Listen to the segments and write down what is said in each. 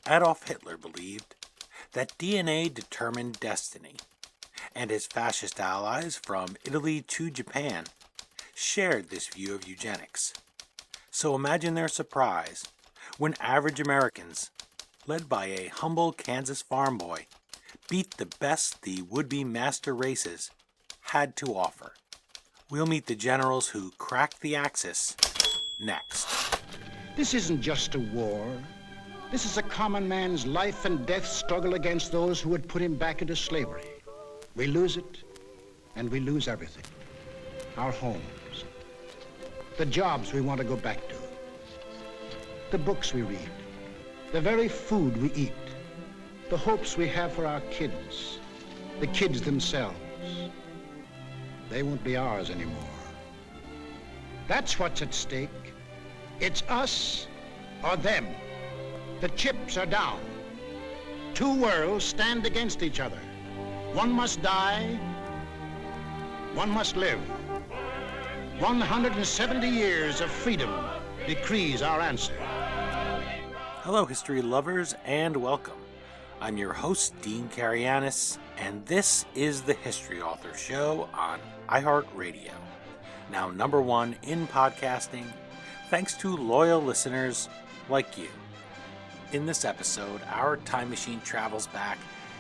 Adolf Hitler believed that DNA determined destiny, and his fascist allies from Italy to Japan shared this view of eugenics. So imagine their surprise when average Americans, led by a humble Kansas farm boy, beat the best the would-be master races had to offer. We'll meet the generals who cracked the Axis next. This isn't just a war. This is a common man's life and death struggle against those who would put him back into slavery. We lose it, and we lose everything. Our homes, the jobs we want to go back to, the books we read, the very food we eat, the hopes we have for our kids, the kids themselves. They won't be ours anymore. That's what's at stake. It's us or them. The chips are down. Two worlds stand against each other. One must die, one must live. 170 years of freedom decrees our answer. Hello, history lovers, and welcome. I'm your host, Dean Karayanis, and this is the History Author Show on iHeartRadio. Now #1 in podcasting, thanks to loyal listeners like you. In this episode, our time machine travels back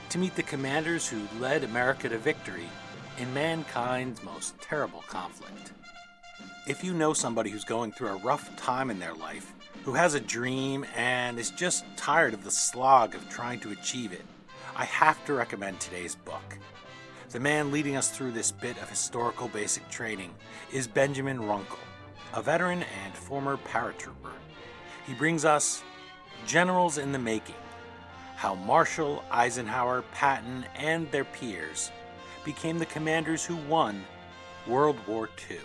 to meet the commanders who led America to victory in mankind's most terrible conflict. If you know somebody who's going through a rough time in their life, who has a dream and is just tired of the slog of trying to achieve it, I have to recommend today's book. The man leading us through this bit of historical basic training is Benjamin Runkle, a veteran and former paratrooper. He brings us Generals in the Making: How Marshall, Eisenhower, Patton, and their peers became the commanders who won World War II.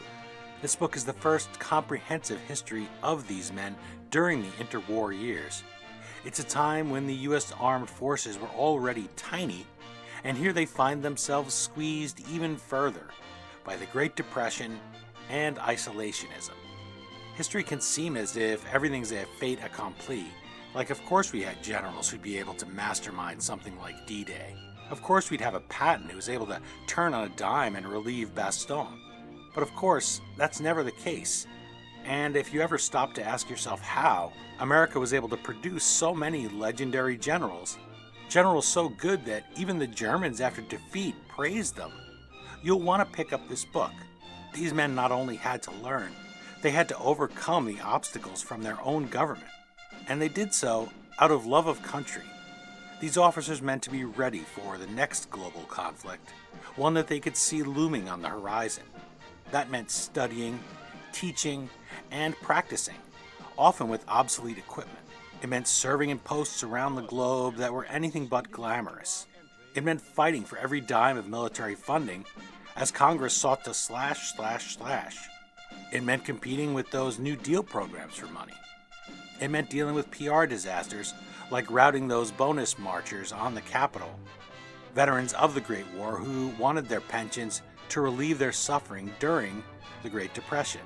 This book is the first comprehensive history of these men during the interwar years. It's a time when the U.S. Armed Forces were already tiny, and here they find themselves squeezed even further by the Great Depression and isolationism. History can seem as if everything's a fait accompli. Like, of course we had generals who'd be able to mastermind something like D-Day. Of course we'd have a Patton who was able to turn on a dime and relieve Bastogne. But of course, that's never the case. And if you ever stop to ask yourself how America was able to produce so many legendary generals so good that even the Germans after defeat praised them, you'll want to pick up this book. These men not only had to learn, they had to overcome the obstacles from their own government. And they did so out of love of country. These officers meant to be ready for the next global conflict, one that they could see looming on the horizon. That meant studying, teaching, and practicing, often with obsolete equipment. It meant serving in posts around the globe that were anything but glamorous. It meant fighting for every dime of military funding as Congress sought to slash. It meant competing with those New Deal programs for money. It meant dealing with PR disasters like routing those bonus marchers on the Capitol, veterans of the Great War who wanted their pensions to relieve their suffering during the Great Depression.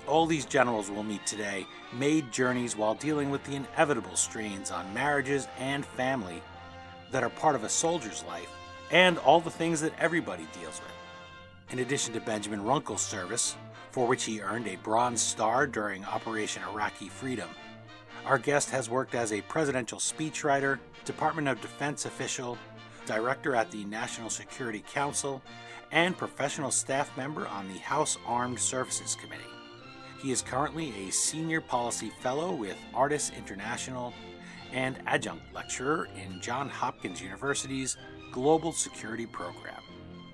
All these generals we'll meet today made journeys while dealing with the inevitable strains on marriages and family that are part of a soldier's life, and all the things that everybody deals with. In addition to Benjamin Runkle's service, for which he earned a Bronze Star during Operation Iraqi Freedom, our guest has worked as a presidential speechwriter, Department of Defense official, director at the National Security Council, and professional staff member on the House Armed Services Committee. He is currently a senior policy fellow with Artis International and adjunct lecturer in Johns Hopkins University's Global Security Program.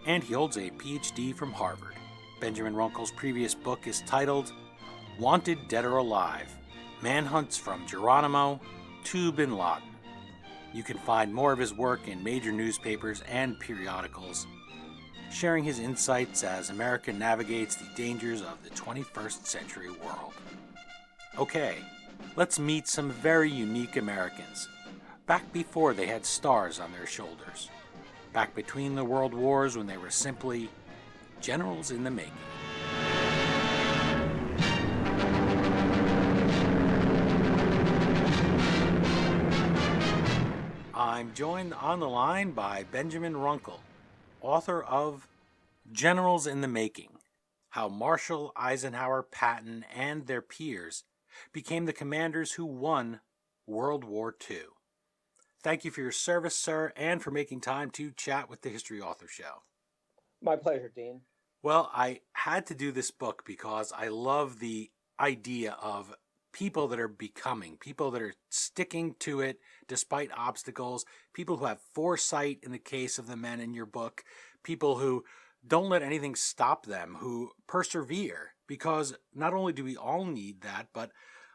And he holds a PhD from Harvard. Benjamin Runkle's previous book is titled Wanted Dead or Alive: Manhunts from Geronimo to Bin Laden. You can find more of his work in major newspapers and periodicals, sharing his insights as America navigates the dangers of the 21st century world. Okay, let's meet some very unique Americans, back before they had stars on their shoulders, back between the world wars when they were simply generals in the making. I'm joined on the line by Benjamin Runkle, author of Generals in the Making: How Marshall, Eisenhower, Patton, and their peers became the commanders who won World War II. Thank you for your service, sir, and for making time to chat with the History Author Show. My pleasure, Dean. Well, I had to do this book because I love the idea of people that are becoming, people that are sticking to it despite obstacles, people who have foresight in the case of the men in your book, people who don't let anything stop them, who persevere, because not only do we all need that, but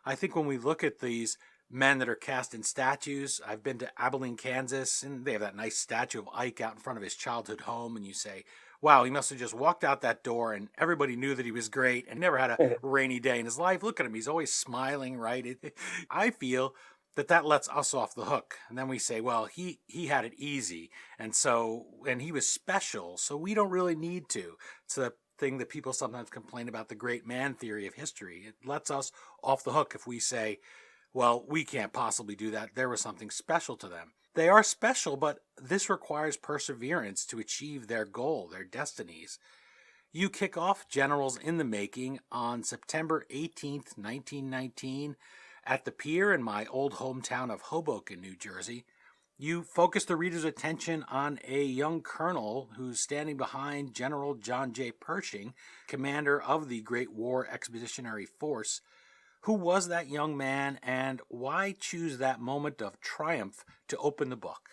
I think when we look at these men that are cast in statues, I've been to Abilene, Kansas, and they have that nice statue of Ike out in front of his childhood home, and you say, wow, he must have just walked out that door and everybody knew that he was great and never had a rainy day in his life. Look at him. He's always smiling, right? I feel that lets us off the hook. And then we say, well, he had it easy. And he was special. So we don't really need to. It's the thing that people sometimes complain about, the great man theory of history. It lets us off the hook if we say, well, we can't possibly do that. There was something special to them. They are special, but this requires perseverance to achieve their goal, their destinies. You kick off Generals in the Making on September 18th, 1919, at the pier in my old hometown of Hoboken, New Jersey. You focus the reader's attention on a young colonel who's standing behind General John J. Pershing, commander of the Great War Expeditionary Force. Who was that young man, and why choose that moment of triumph to open the book?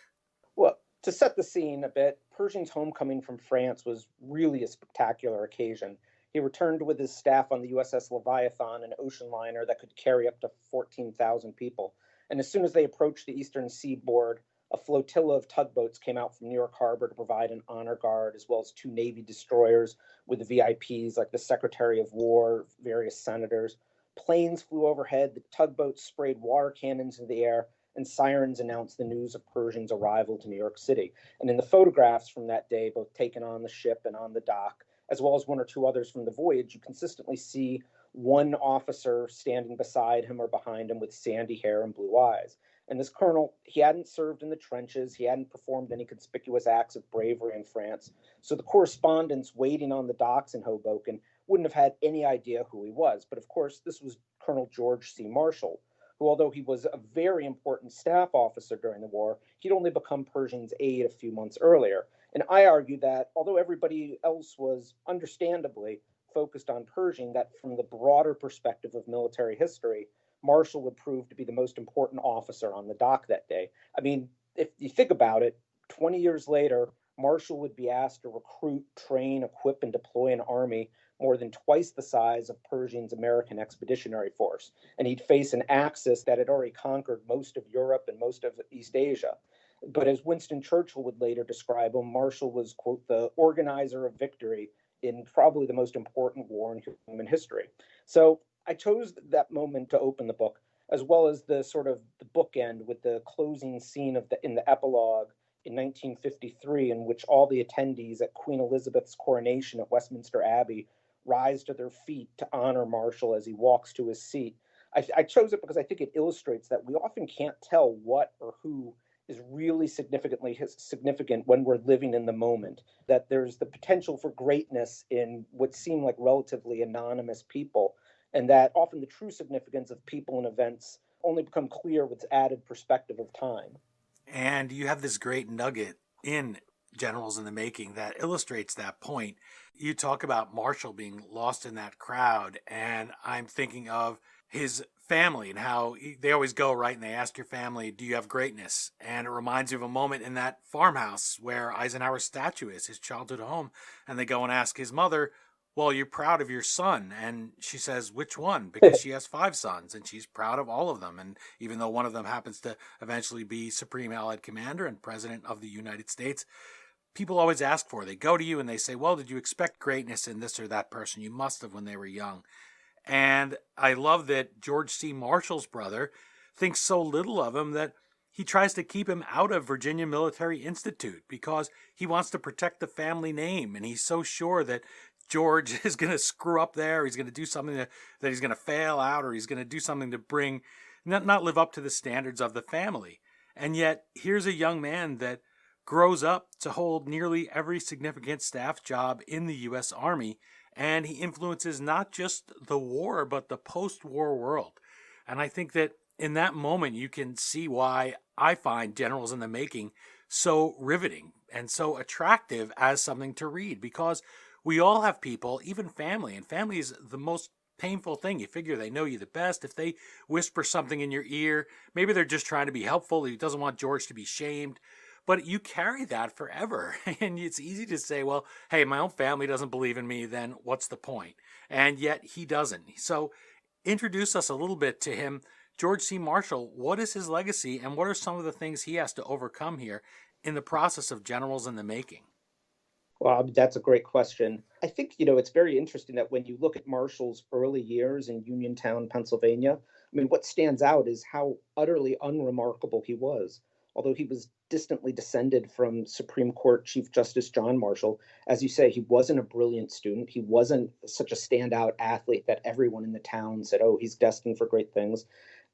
Well, to set the scene a bit, Pershing's homecoming from France was really a spectacular occasion. He returned with his staff on the USS Leviathan, an ocean liner that could carry up to 14,000 people. And as soon as they approached the eastern seaboard, a flotilla of tugboats came out from New York Harbor to provide an honor guard, as well as 2 Navy destroyers with the VIPs like the Secretary of War, various senators. Planes flew overhead, the tugboats sprayed water cannons into the air, and sirens announced the news of Pershing's arrival to New York City. And in the photographs from that day, both taken on the ship and on the dock, as well as 1 or 2 others from the voyage, you consistently see one officer standing beside him or behind him with sandy hair and blue eyes. And this colonel, he hadn't served in the trenches, he hadn't performed any conspicuous acts of bravery in France, so the correspondents waiting on the docks in Hoboken wouldn't have had any idea who he was. But of course, this was Colonel George C. Marshall, who, although he was a very important staff officer during the war, he'd only become Pershing's aide a few months earlier. And I argue that, although everybody else was understandably focused on Pershing, that from the broader perspective of military history, Marshall would prove to be the most important officer on the dock that day. I mean, if you think about it, 20 years later, Marshall would be asked to recruit, train, equip, and deploy an army more than twice the size of Pershing's American Expeditionary Force. And he'd face an Axis that had already conquered most of Europe and most of East Asia. But as Winston Churchill would later describe him, Marshall was, quote, the organizer of victory in probably the most important war in human history. So I chose that moment to open the book, as well as the sort of the bookend with the closing scene in the epilogue in 1953, in which all the attendees at Queen Elizabeth's coronation at Westminster Abbey rise to their feet to honor Marshall as he walks to his seat. I chose it because I think it illustrates that we often can't tell what or who is really significant when we're living in the moment, that there's the potential for greatness in what seem like relatively anonymous people, and that often the true significance of people and events only become clear with added perspective of time. And you have this great nugget in Generals in the Making that illustrates that point. You talk about Marshall being lost in that crowd, and I'm thinking of his family and how they always go, right, and they ask your family, do you have greatness? And it reminds you of a moment in that farmhouse where Eisenhower's statue is, his childhood home, and they go and ask his mother, well, you're proud of your son. And she says, which one? Because she has 5 sons, and she's proud of all of them. And even though one of them happens to eventually be Supreme Allied Commander and President of the United States, people always ask for it. They go to you and they say, well, did you expect greatness in this or that person? You must have when they were young. And I love that George C. Marshall's brother thinks so little of him that he tries to keep him out of Virginia Military Institute because he wants to protect the family name. And he's so sure that George is going to screw up there. He's going to do something that he's going to fail out, or he's going to do something to not live up to the standards of the family. And yet, here's a young man that grows up to hold nearly every significant staff job in the U.S. Army, and he influences not just the war, but the post-war world. And I think that in that moment, you can see why I find Generals in the Making so riveting and so attractive as something to read, because we all have people, even family, and family is the most painful thing. You figure they know you the best. If they whisper something in your ear, maybe they're just trying to be helpful. He doesn't want George to be shamed. But you carry that forever. And it's easy to say, well, hey, my own family doesn't believe in me, then what's the point? And yet he doesn't. So introduce us a little bit to him. George C. Marshall, what is his legacy, and what are some of the things he has to overcome here in the process of Generals in the Making? Well, that's a great question. I think, it's very interesting that when you look at Marshall's early years in Uniontown, Pennsylvania, I mean, what stands out is how utterly unremarkable he was. Although he was distantly descended from Supreme Court Chief Justice John Marshall, as you say, he wasn't a brilliant student. He wasn't such a standout athlete that everyone in the town said, oh, he's destined for great things.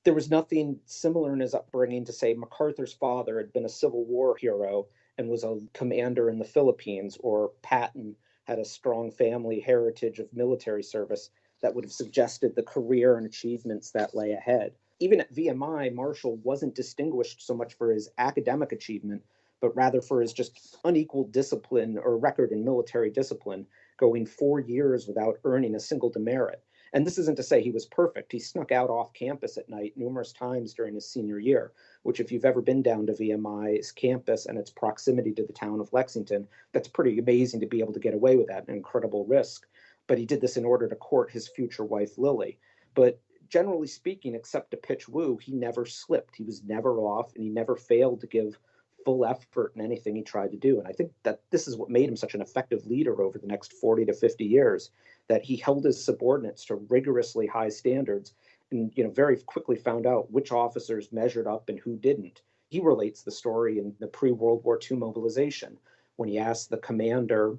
There was nothing similar in his upbringing to say Macarthur's father had been a Civil War hero and was a commander in the Philippines, or Patton had a strong family heritage of military service that would have suggested the career and achievements that lay ahead. Even at VMI, Marshall wasn't distinguished so much for his academic achievement, but rather for his just unequal discipline or record in military discipline, going 4 years without earning a single demerit. And this isn't to say he was perfect. He snuck out off campus at night numerous times during his senior year, which, if you've ever been down to VMI's campus and its proximity to the town of Lexington, that's pretty amazing to be able to get away with that, an incredible risk. But he did this in order to court his future wife, Lily. But generally speaking, except to pitch woo, he never slipped. He was never off, and he never failed to give full effort in anything he tried to do. And I think that this is what made him such an effective leader over the next 40 to 50 years, that he held his subordinates to rigorously high standards and, very quickly found out which officers measured up and who didn't. He relates the story in the pre-World War II mobilization when he asked the commander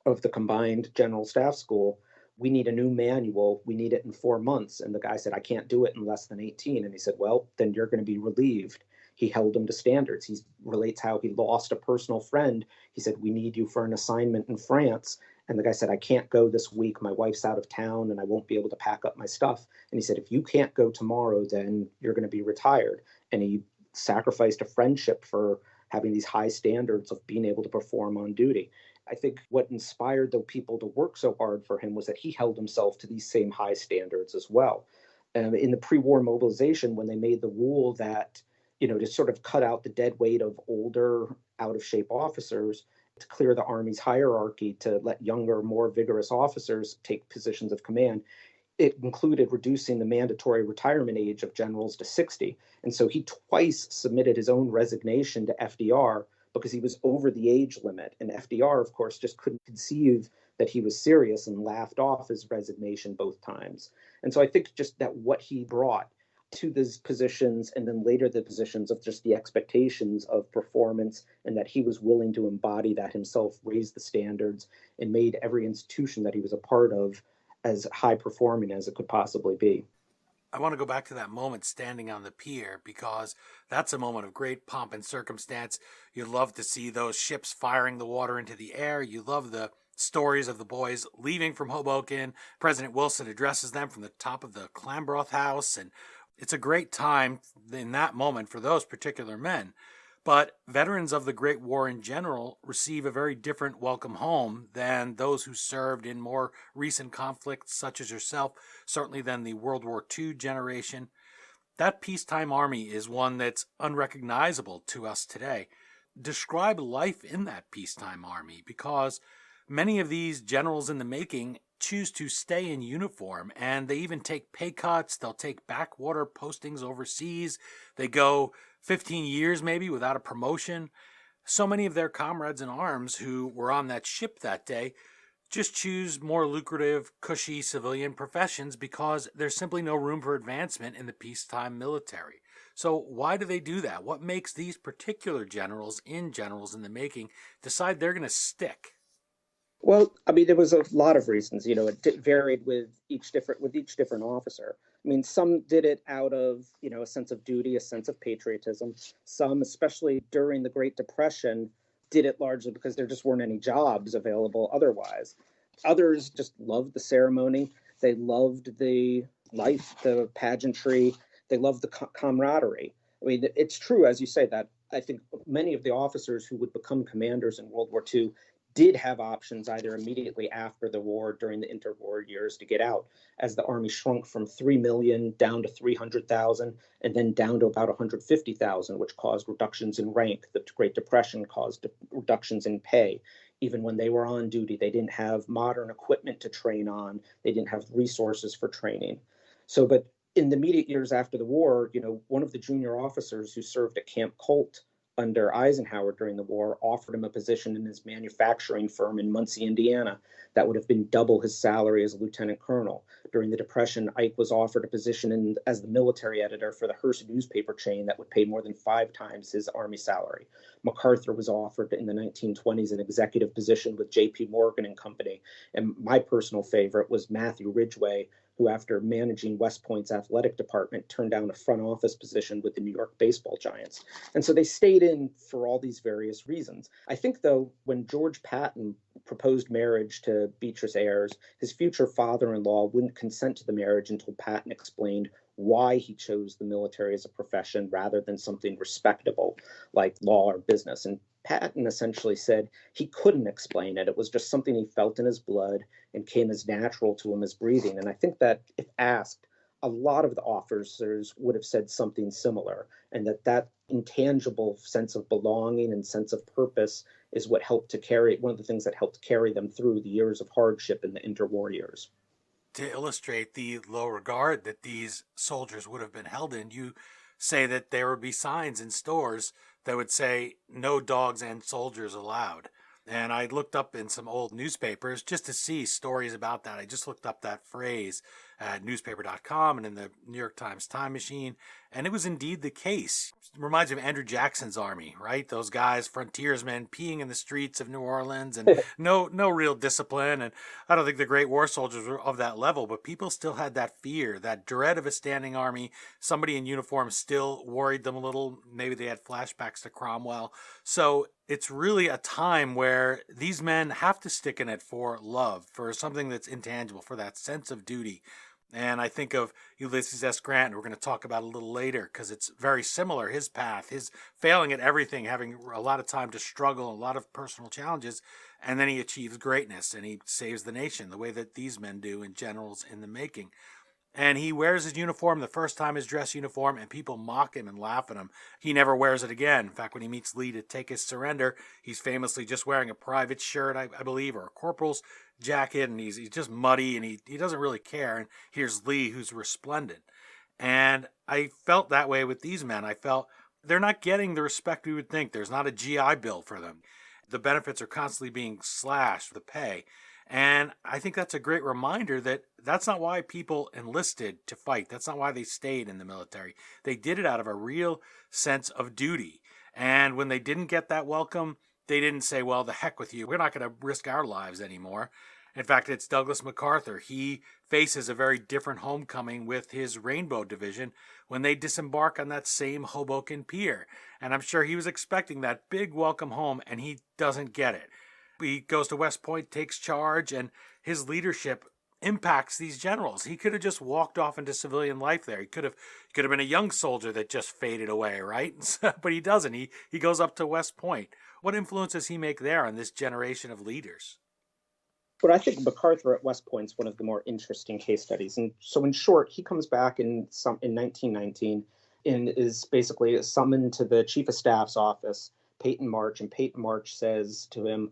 of the combined General Staff School, we need a new manual. We need it in 4 months. And the guy said, I can't do it in less than 18. And he said, well, then you're going to be relieved. He held him to standards. He relates how he lost a personal friend. He said, we need you for an assignment in France. And the guy said, I can't go this week. My wife's out of town and I won't be able to pack up my stuff. And he said, if you can't go tomorrow, then you're going to be retired. And he sacrificed a friendship for having these high standards of being able to perform on duty. I think what inspired the people to work so hard for him was that he held himself to these same high standards as well. In the pre-war mobilization, when they made the rule that, to sort of cut out the dead weight of older, out-of-shape officers, to clear the Army's hierarchy, to let younger, more vigorous officers take positions of command, it included reducing the mandatory retirement age of generals to 60. And so he twice submitted his own resignation to FDR because he was over the age limit. And FDR, of course, just couldn't conceive that he was serious and laughed off his resignation both times. And so I think just that what he brought to these positions, and then later the positions of just the expectations of performance, and that he was willing to embody that himself, raise the standards, and made every institution that he was a part of as high performing as it could possibly be. I want to go back to that moment standing on the pier, because that's a moment of great pomp and circumstance. You love to see those ships firing the water into the air. You love the stories of the boys leaving from Hoboken. President Wilson addresses them from the top of the Clambroth House, and it's a great time in that moment for those particular men. But veterans of the Great War in general receive a very different welcome home than those who served in more recent conflicts, such as yourself, certainly than the World War II generation. That peacetime army is one that's unrecognizable to us today. Describe life in that peacetime army, because many of these generals in the making choose to stay in uniform, and they even take pay cuts. They'll take backwater postings overseas. They go 15 years maybe without a promotion. So many of their comrades in arms who were on that ship that day just choose more lucrative, cushy civilian professions because there's simply no room for advancement in the peacetime military. So why do they do that? What makes these particular generals in the making decide they're going to stick? Well, I mean, there was a lot of reasons. It varied with each different officer. I mean, some did it out of, a sense of duty, a sense of patriotism. Some, especially during the Great Depression, did it largely because there just weren't any jobs available otherwise. Others just loved the ceremony. They loved the life, the pageantry. They loved the camaraderie. I mean, it's true, as you say, that I think many of the officers who would become commanders in World War II did have options either immediately after the war, during the interwar years, to get out, as the Army shrunk from 3 million down to 300,000 and then down to about 150,000, which caused reductions in rank. The Great Depression caused reductions in pay. Even when they were on duty, they didn't have modern equipment to train on. They didn't have resources for training. But in the immediate years after the war, one of the junior officers who served at Camp Colt under Eisenhower during the war offered him a position in his manufacturing firm in Muncie, Indiana, that would have been double his salary as a lieutenant colonel. During the Depression, Ike was offered a position as the military editor for the Hearst newspaper chain that would pay more than 5 times his Army salary. Macarthur was offered in the 1920s an executive position with J.P. Morgan and Company. And my personal favorite was Matthew Ridgway, who, after managing West Point's athletic department, turned down a front office position with the New York baseball Giants. And so they stayed in for all these various reasons. I think, though, when George Patton proposed marriage to Beatrice Ayres, his future father-in-law wouldn't consent to the marriage until Patton explained why he chose the military as a profession rather than something respectable like law or business. And Patton essentially said he couldn't explain it. It was just something he felt in his blood and came as natural to him as breathing. And I think that if asked, a lot of the officers would have said something similar, and that intangible sense of belonging and sense of purpose is what helped to carry, one of the things that helped carry them through the years of hardship in the interwar years. To illustrate the low regard that these soldiers would have been held in, you say that there would be signs in stores that would say, "No dogs and soldiers allowed." And I looked up in some old newspapers just to see stories about that. I just looked up that phrase at newspaper.com and in the New York Times Time Machine, and it was indeed the case. It reminds me of Andrew Jackson's army, right? Those guys, frontiersmen, peeing in the streets of New Orleans, and no real discipline. And I don't think the great war soldiers were of that level, but people still had that fear, that dread of a standing army. Somebody in uniform still worried them a little. Maybe they had flashbacks to Cromwell. So it's really a time where these men have to stick in it for love, for something that's intangible, for that sense of duty. And I think of Ulysses S. Grant, who we're going to talk about a little later, because it's very similar, his path, his failing at everything, having a lot of time to struggle, a lot of personal challenges, and then he achieves greatness, and he saves the nation the way that these men do in Generals in the Making. And he wears his uniform, the first time his dress uniform, and people mock him and laugh at him. He never wears it again. In fact, when he meets Lee to take his surrender, he's famously just wearing a private shirt, I believe, or a corporal's jacket, and he's just muddy, and he doesn't really care. And here's Lee, who's resplendent. And I felt that way with these men. I felt they're not getting the respect we would think. There's not a GI Bill for them. The benefits are constantly being slashed, the pay. And I think that's a great reminder that that's not why people enlisted to fight. That's not why they stayed in the military. They did it out of a real sense of duty. And when they didn't get that welcome, they didn't say, well, the heck with you. We're not going to risk our lives anymore. In fact, it's Douglas MacArthur. He faces a very different homecoming with his Rainbow Division when they disembark on that same Hoboken pier. And I'm sure he was expecting that big welcome home, and he doesn't get it. He goes to West Point, takes charge, and his leadership impacts these generals. He could have just walked off into civilian life there. He could have been a young soldier that just faded away, right? But he doesn't. He goes up to West Point. What influence does he make there on this generation of leaders? But I think MacArthur at West Point is one of the more interesting case studies. And so in short, he comes back in 1919 and is basically summoned to the Chief of Staff's office, Peyton March, and Peyton March says to him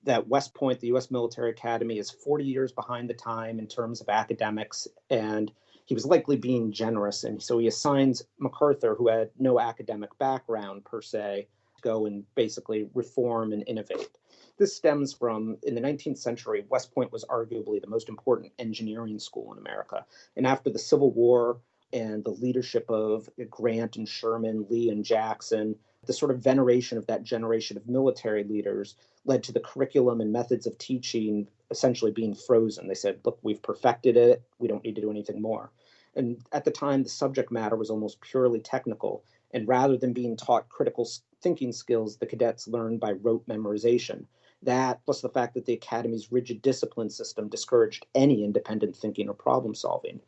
that West Point, the U.S. Military Academy, is 40 years behind the time in terms of academics, and he was likely being generous. And so he assigns MacArthur, who had no academic background per se, to go and basically reform and innovate. This stems from, in the 19th century, West Point was arguably the most important engineering school in America. And after the Civil War and the leadership of Grant and Sherman, Lee and Jackson, the sort of veneration of that generation of military leaders led to the curriculum and methods of teaching essentially being frozen. They said, look, we've perfected it. We don't need to do anything more. And at the time, the subject matter was almost purely technical. And rather than being taught critical thinking skills, the cadets learned by rote memorization. That, plus the fact that the Academy's rigid discipline system discouraged any independent thinking or problem solving.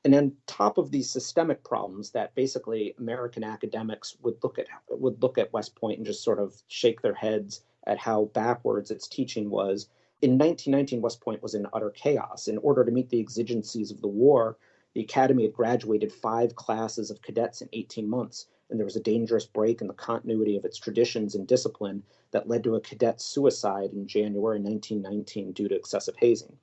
And on top of these systemic problems that basically American academics would look at West Point and just sort of shake their heads at how backwards its teaching was. In 1919, West Point was in utter chaos. In order to meet the exigencies of the war, the Academy had graduated 5 classes of cadets in 18 months, and there was a dangerous break in the continuity of its traditions and discipline that led to a cadet's suicide in January 1919 due to excessive hazing.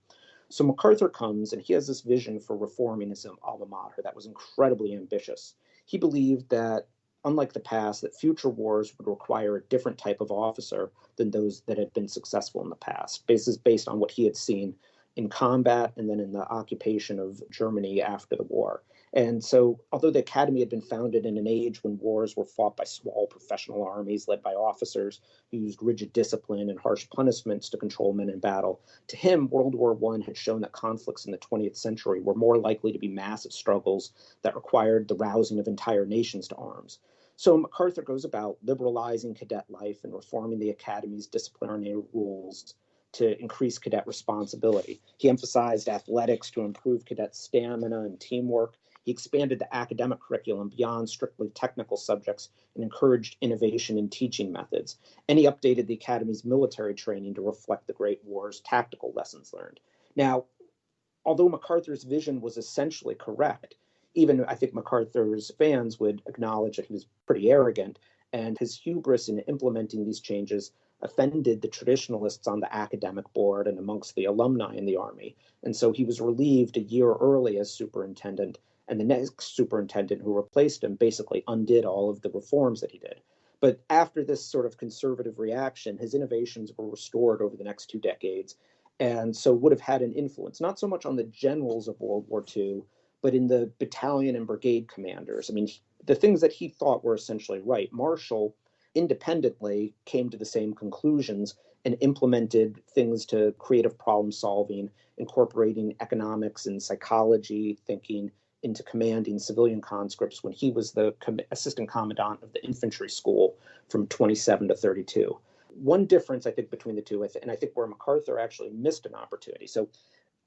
So Macarthur comes and he has this vision for reforming his alma mater that was incredibly ambitious. He believed that, unlike the past, that future wars would require a different type of officer than those that had been successful in the past, based on what he had seen in combat and then in the occupation of Germany after the war. And so, although the Academy had been founded in an age when wars were fought by small professional armies led by officers who used rigid discipline and harsh punishments to control men in battle, to him, World War I had shown that conflicts in the 20th century were more likely to be massive struggles that required the rousing of entire nations to arms. So Macarthur goes about liberalizing cadet life and reforming the Academy's disciplinary rules to increase cadet responsibility. He emphasized athletics to improve cadet stamina and teamwork. He expanded the academic curriculum beyond strictly technical subjects and encouraged innovation in teaching methods. And he updated the Academy's military training to reflect the Great War's tactical lessons learned. Now, although MacArthur's vision was essentially correct, even I think MacArthur's fans would acknowledge that he was pretty arrogant, and his hubris in implementing these changes offended the traditionalists on the academic board and amongst the alumni in the Army. And so he was relieved a year early as superintendent, and the next superintendent who replaced him basically undid all of the reforms that he did. But after this sort of conservative reaction, his innovations were restored over the next 2 decades, and so would have had an influence, not so much on the generals of World War II, but in the battalion and brigade commanders. I mean, the things that he thought were essentially right. Marshall independently came to the same conclusions and implemented things to creative problem solving, incorporating economics and psychology thinking into commanding civilian conscripts when he was the assistant commandant of the infantry school from 27 to 32. One difference, I think, between the two, and I think where MacArthur actually missed an opportunity. So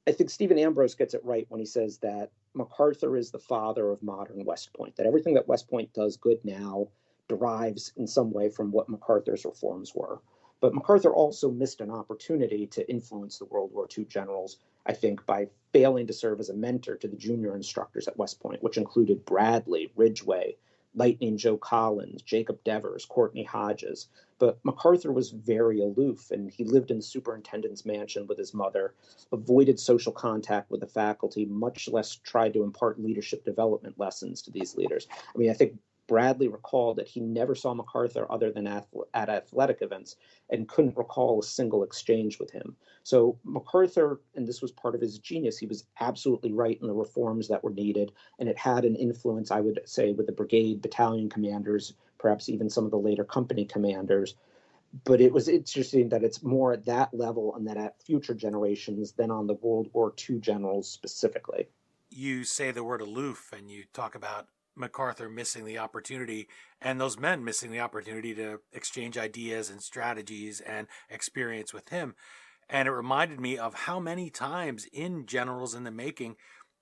I think Stephen Ambrose gets it right when he says that MacArthur is the father of modern West Point, that everything that West Point does good now derives in some way from what MacArthur's reforms were. But MacArthur also missed an opportunity to influence the World War II generals, I think, by failing to serve as a mentor to the junior instructors at West Point, which included Bradley, Ridgway, Lightning Joe Collins, Jacob Devers, Courtney Hodges. But MacArthur was very aloof, and he lived in the superintendent's mansion with his mother, avoided social contact with the faculty, much less tried to impart leadership development lessons to these leaders. I mean, I think Bradley recalled that he never saw MacArthur other than at athletic events and couldn't recall a single exchange with him. So MacArthur, and this was part of his genius, he was absolutely right in the reforms that were needed, and it had an influence, I would say, with the brigade, battalion commanders, perhaps even some of the later company commanders. But it was interesting that it's more at that level and that at future generations than on the World War II generals specifically. You say the word aloof and you talk about MacArthur missing the opportunity and those men missing the opportunity to exchange ideas and strategies and experience with him. And it reminded me of how many times in Generals in the Making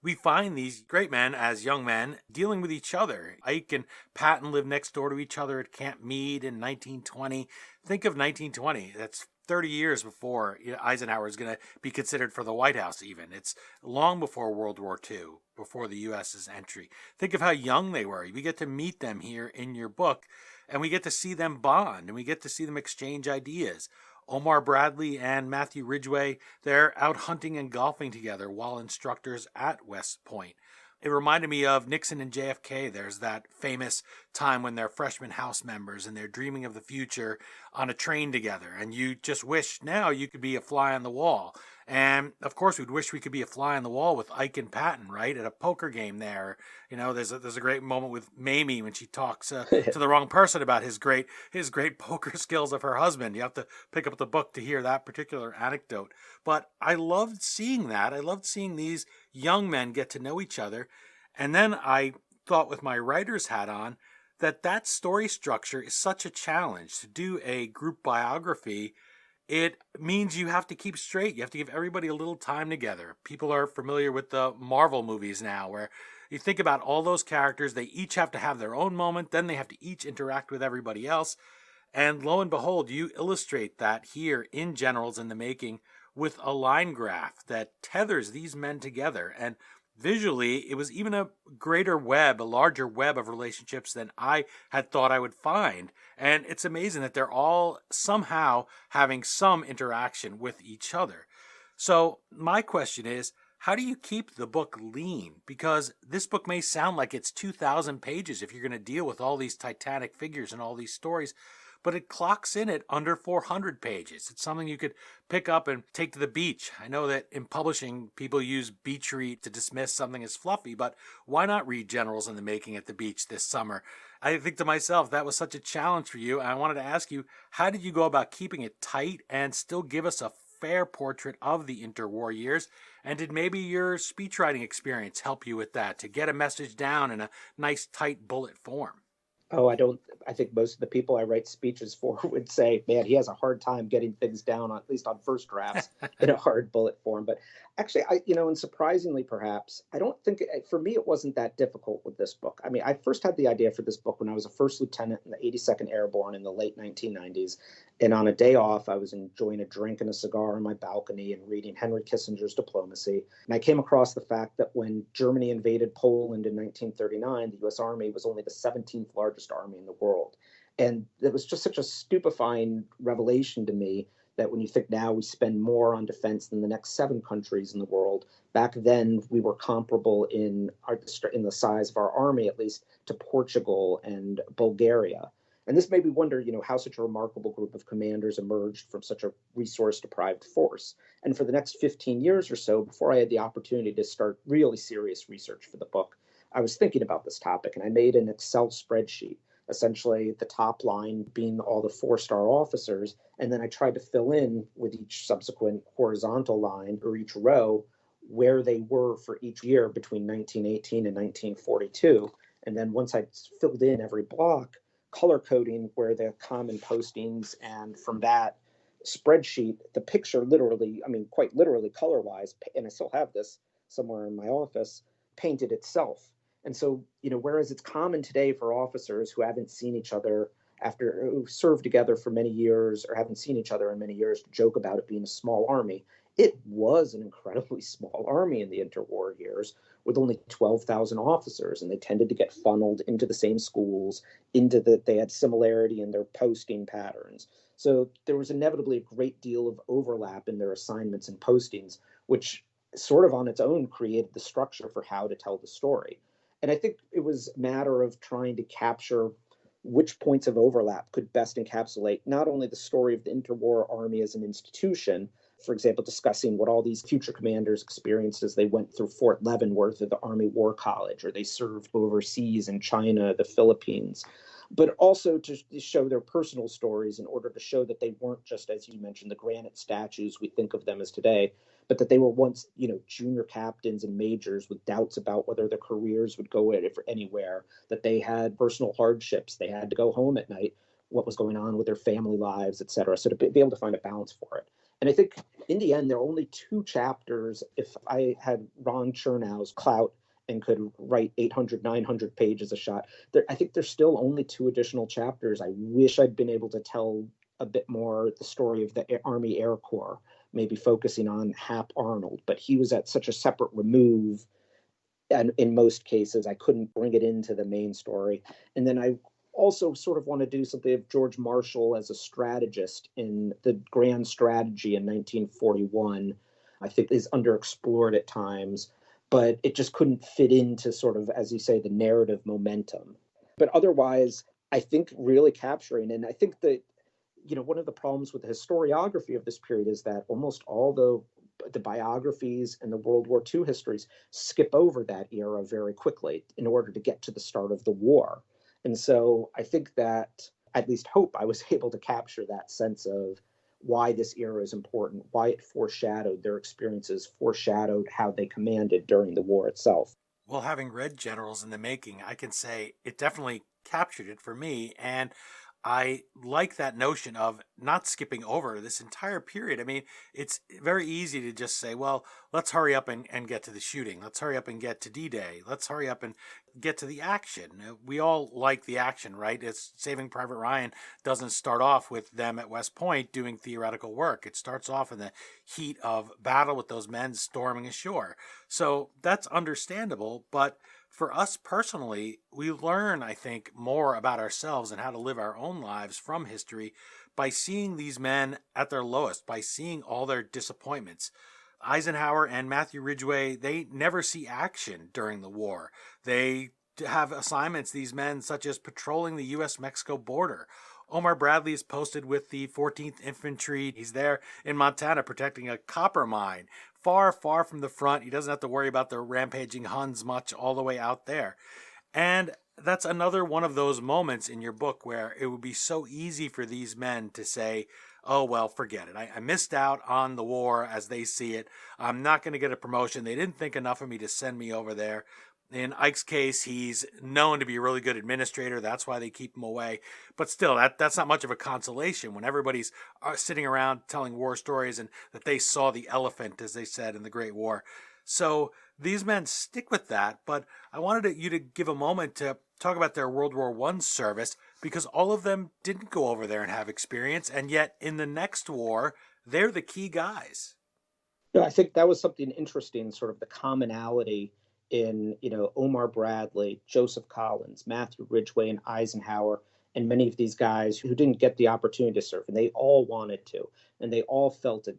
we find these great men as young men dealing with each other. Ike and Patton lived next door to each other at Camp Meade in 1920. Think of 1920. That's 30 years before Eisenhower is going to be considered for the White House even. It's long before World War II, before the U.S.'s entry. Think of how young they were. We get to meet them here in your book, and we get to see them bond, and we get to see them exchange ideas. Omar Bradley and Matthew Ridgway, they're out hunting and golfing together while instructors at West Point. It reminded me of Nixon and JFK. There's that famous time when they're freshman House members and they're dreaming of the future on a train together. And you just wish now you could be a fly on the wall. And of course, we'd wish we could be a fly on the wall with Ike and Patton, right? At a poker game there. You know, there's a great moment with Mamie when she talks to the wrong person about his great poker skills of her husband. You have to pick up the book to hear that particular anecdote. But I loved seeing that. I loved seeing these young men get to know each other. And then I thought, with my writer's hat on, that story structure is such a challenge. To do a group biography, it means you have to keep straight. You have to give everybody a little time together. People are familiar with the Marvel movies now, where you think about all those characters, they each have to have their own moment, then they have to each interact with everybody else. And lo and behold, you illustrate that here in Generals in the Making with a line graph that tethers these men together. And visually, it was even a greater web, a larger web of relationships than I had thought I would find. And it's amazing that they're all somehow having some interaction with each other. So my question is, how do you keep the book lean? Because this book may sound like it's 2,000 pages if you're going to deal with all these titanic figures and all these stories, but it clocks in at under 400 pages. It's something you could pick up and take to the beach. I know that in publishing, people use beach read to dismiss something as fluffy, but why not read Generals in the Making at the beach this summer? I think to myself, that was such a challenge for you. And I wanted to ask you, how did you go about keeping it tight and still give us a fair portrait of the interwar years? And did maybe your speechwriting experience help you with that, to get a message down in a nice, tight bullet form? Oh, I think most of the people I write speeches for would say, man, he has a hard time getting things down, at least on first drafts, in a hard bullet form. But actually, and surprisingly, perhaps, I don't think, for me, it wasn't that difficult with this book. I mean, I first had the idea for this book when I was a first lieutenant in the 82nd Airborne in the late 1990s. And on a day off, I was enjoying a drink and a cigar on my balcony and reading Henry Kissinger's Diplomacy. And I came across the fact that when Germany invaded Poland in 1939, the U.S. Army was only the 17th largest army in the world. And it was just such a stupefying revelation to me that when you think now we spend more on defense than the next 7 countries in the world, back then we were comparable in the size of our army, at least, to Portugal and Bulgaria. And this made me wonder, how such a remarkable group of commanders emerged from such a resource-deprived force. And for the next 15 years or so, before I had the opportunity to start really serious research for the book, I was thinking about this topic, and I made an Excel spreadsheet, essentially the top line being all the 4-star officers, and then I tried to fill in with each subsequent horizontal line or each row where they were for each year between 1918 and 1942. And then once I filled in every block, color coding where the common postings, and from that spreadsheet, the picture literally, quite literally color-wise, and I still have this somewhere in my office, painted itself. And so, whereas it's common today for officers who haven't seen each other who've served together for many years or haven't seen each other in many years to joke about it being a small army, it was an incredibly small army in the interwar years with only 12,000 officers, and they tended to get funneled into the same schools, they had similarity in their posting patterns. So there was inevitably a great deal of overlap in their assignments and postings, which sort of on its own created the structure for how to tell the story. And I think it was a matter of trying to capture which points of overlap could best encapsulate not only the story of the interwar army as an institution, for example, discussing what all these future commanders experienced as they went through Fort Leavenworth of the Army War College, or they served overseas in China, the Philippines, but also to show their personal stories in order to show that they weren't just, as you mentioned, the granite statues we think of them as today, but that they were once, junior captains and majors with doubts about whether their careers would go anywhere, that they had personal hardships, they had to go home at night, what was going on with their family lives, et cetera. So to be able to find a balance for it. And I think in the end, there are only 2 chapters. If I had Ron Chernow's clout and could write 800, 900 pages a shot, I think there's still only 2 additional chapters. I wish I'd been able to tell a bit more the story of the Army Air Corps, maybe focusing on Hap Arnold, but he was at such a separate remove. And in most cases, I couldn't bring it into the main story. And then I also sort of want to do something of George Marshall as a strategist in the grand strategy in 1941, I think is underexplored at times, but it just couldn't fit into sort of, as you say, the narrative momentum. But otherwise, I think really capturing, and I think that, one of the problems with the historiography of this period is that almost all the biographies and the World War II histories skip over that era very quickly in order to get to the start of the war. And so I think that, at least hope, I was able to capture that sense of why this era is important, why it foreshadowed their experiences, foreshadowed how they commanded during the war itself. Well, having read Generals in the Making, I can say it definitely captured it for me. And I like that notion of not skipping over this entire period. I mean, it's very easy to just say, well, let's hurry up and get to the shooting. Let's hurry up and get to D-Day. Let's hurry up and get to the action. We all like the action, right? It's Saving Private Ryan doesn't start off with them at West Point doing theoretical work. It starts off in the heat of battle with those men storming ashore. So that's understandable, but for us personally, we learn, I think, more about ourselves and how to live our own lives from history by seeing these men at their lowest, by seeing all their disappointments. Eisenhower and Matthew Ridgway, they never see action during the war. They have assignments, these men, such as patrolling the U.S.-Mexico border. Omar Bradley is posted with the 14th Infantry. He's there in Montana protecting a copper mine. Far, far from the front. He doesn't have to worry about the rampaging Huns much all the way out there. And that's another one of those moments in your book where it would be so easy for these men to say, oh, well, forget it. I missed out on the war as they see it. I'm not going to get a promotion. They didn't think enough of me to send me over there. In Ike's case, he's known to be a really good administrator. That's why they keep him away. But still, that's not much of a consolation when everybody's sitting around telling war stories and that they saw the elephant, as they said, in the Great War. So these men stick with that. But I wanted you to give a moment to talk about their World War I service, because all of them didn't go over there and have experience. And yet in the next war, they're the key guys. Yeah, I think that was something interesting, sort of the commonality in, Omar Bradley, Joseph Collins, Matthew Ridgway, and Eisenhower, and many of these guys who didn't get the opportunity to serve, and they all wanted to, and they all felt a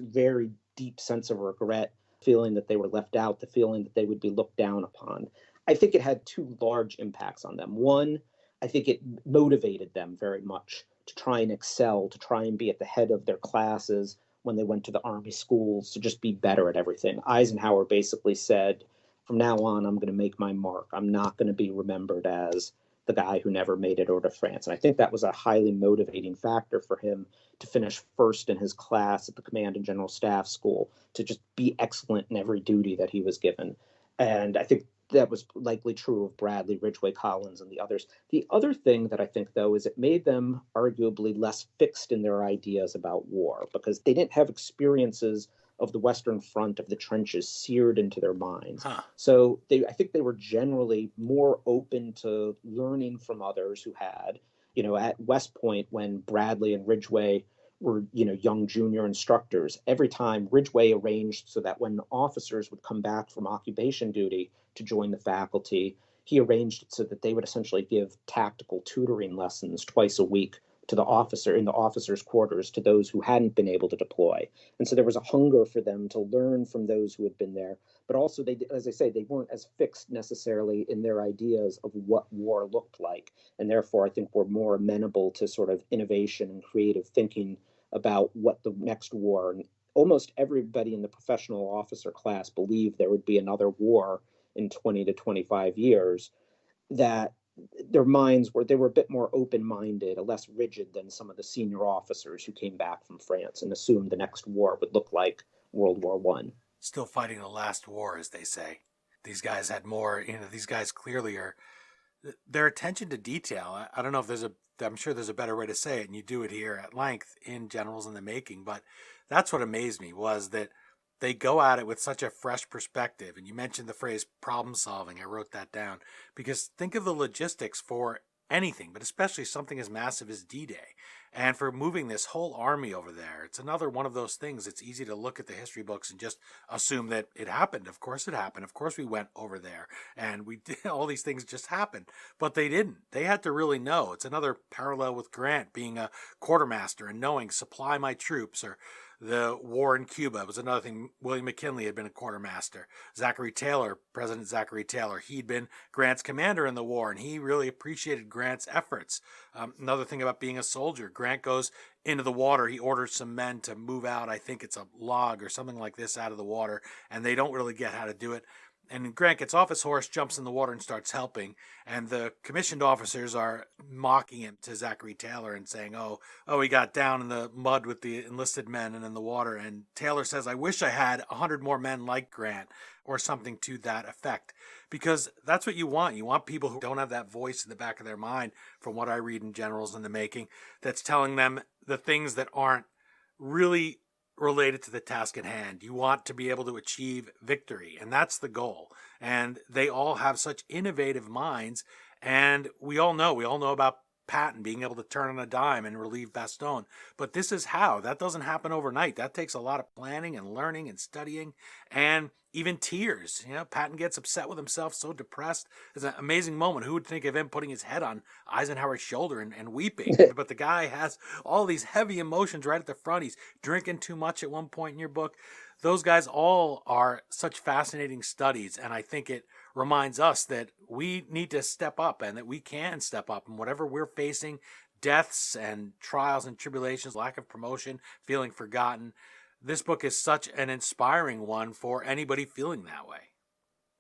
very deep sense of regret, feeling that they were left out, the feeling that they would be looked down upon. I think it had two large impacts on them. One, I think it motivated them very much to try and excel, to try and be at the head of their classes when they went to the Army schools, to just be better at everything. Eisenhower basically said, from now on, I'm going to make my mark. I'm not going to be remembered as the guy who never made it over to France. And I think that was a highly motivating factor for him to finish first in his class at the Command and General Staff School, to just be excellent in every duty that he was given. And I think that was likely true of Bradley, Ridgway, Collins, and the others. The other thing that I think, though, is it made them arguably less fixed in their ideas about war, because they didn't have experiences of the Western Front, of the trenches, seared into their minds. So I think they were generally more open to learning from others who had. At West Point, when Bradley and Ridgway were, young junior instructors, every time Ridgway arranged so that when officers would come back from occupation duty to join the faculty, he arranged it so that they would essentially give tactical tutoring lessons twice a week to the officer in the officers' quarters, to those who hadn't been able to deploy. And so there was a hunger for them to learn from those who had been there. But also, they, as I say, they weren't as fixed necessarily in their ideas of what war looked like. And therefore, I think were more amenable to sort of innovation and creative thinking about what the next war. And almost everybody in the professional officer class believed there would be another war in 20 to 25 years, that their minds were a bit more open-minded, less rigid than some of the senior officers who came back from France and assumed the next war would look like World War I. Still fighting the last war, as they say. These guys had more, these guys clearly are, their attention to detail. I don't know if I'm sure there's a better way to say it, and you do it here at length in Generals in the Making, but that's what amazed me, was that they go at it with such a fresh perspective. And you mentioned the phrase problem solving. I wrote that down because think of the logistics for anything, but especially something as massive as D-Day. And for moving this whole army over there, it's another one of those things. It's easy to look at the history books and just assume that it happened. Of course it happened. Of course we went over there and we did, all these things just happened, but they didn't. They had to really know. It's another parallel with Grant being a quartermaster and knowing supply my troops, or the war in Cuba was another thing. William McKinley had been a quartermaster. Zachary Taylor, President Zachary Taylor, he'd been Grant's commander in the war, and he really appreciated Grant's efforts. Another thing about being a soldier, Grant goes into the water. He orders some men to move out. I think it's a log or something like this out of the water, and they don't really get how to do it. And Grant gets off his horse, jumps in the water, and starts helping. And the commissioned officers are mocking him to Zachary Taylor and saying, he got down in the mud with the enlisted men and in the water. And Taylor says, I wish I had 100 more men like Grant, or something to that effect. Because that's what you want. You want people who don't have that voice in the back of their mind, from what I read in Generals in the Making, that's telling them the things that aren't really related to the task at hand. You want to be able to achieve victory, and that's the goal. And they all have such innovative minds, and we all know about Patton being able to turn on a dime and relieve Bastogne. But this is how. That doesn't happen overnight. That takes a lot of planning and learning and studying and even tears. Patton gets upset with himself, so depressed. It's an amazing moment. Who would think of him putting his head on Eisenhower's shoulder and weeping? But the guy has all these heavy emotions right at the front. He's drinking too much at one point in your book. Those guys all are such fascinating studies, and I think it reminds us that we need to step up and that we can step up, and whatever we're facing, deaths and trials and tribulations, lack of promotion, feeling forgotten, this book is such an inspiring one for anybody feeling that way.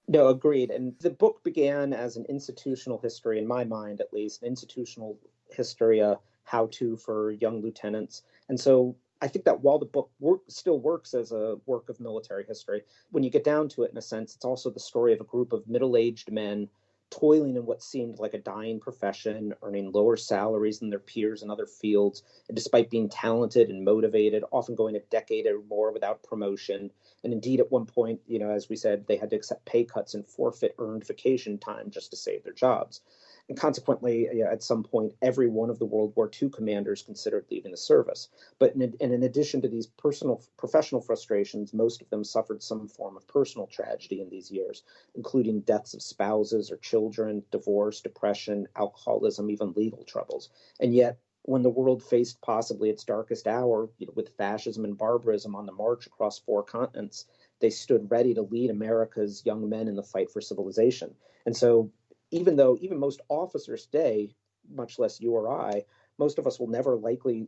No, agreed. And the book began as an institutional history, in my mind at least, an institutional history, a how-to for young lieutenants. And so I think that while the book still works as a work of military history, when you get down to it, in a sense, it's also the story of a group of middle-aged men toiling in what seemed like a dying profession, earning lower salaries than their peers in other fields, and despite being talented and motivated, often going a decade or more without promotion. And indeed, at one point, as we said, they had to accept pay cuts and forfeit earned vacation time just to save their jobs. And consequently, at some point, every one of the World War II commanders considered leaving the service. But in addition to these professional frustrations, most of them suffered some form of personal tragedy in these years, including deaths of spouses or children, divorce, depression, alcoholism, even legal troubles. And yet, when the world faced possibly its darkest hour, with fascism and barbarism on the march across 4 continents, they stood ready to lead America's young men in the fight for civilization. And so even most officers today, much less you or I, most of us will never likely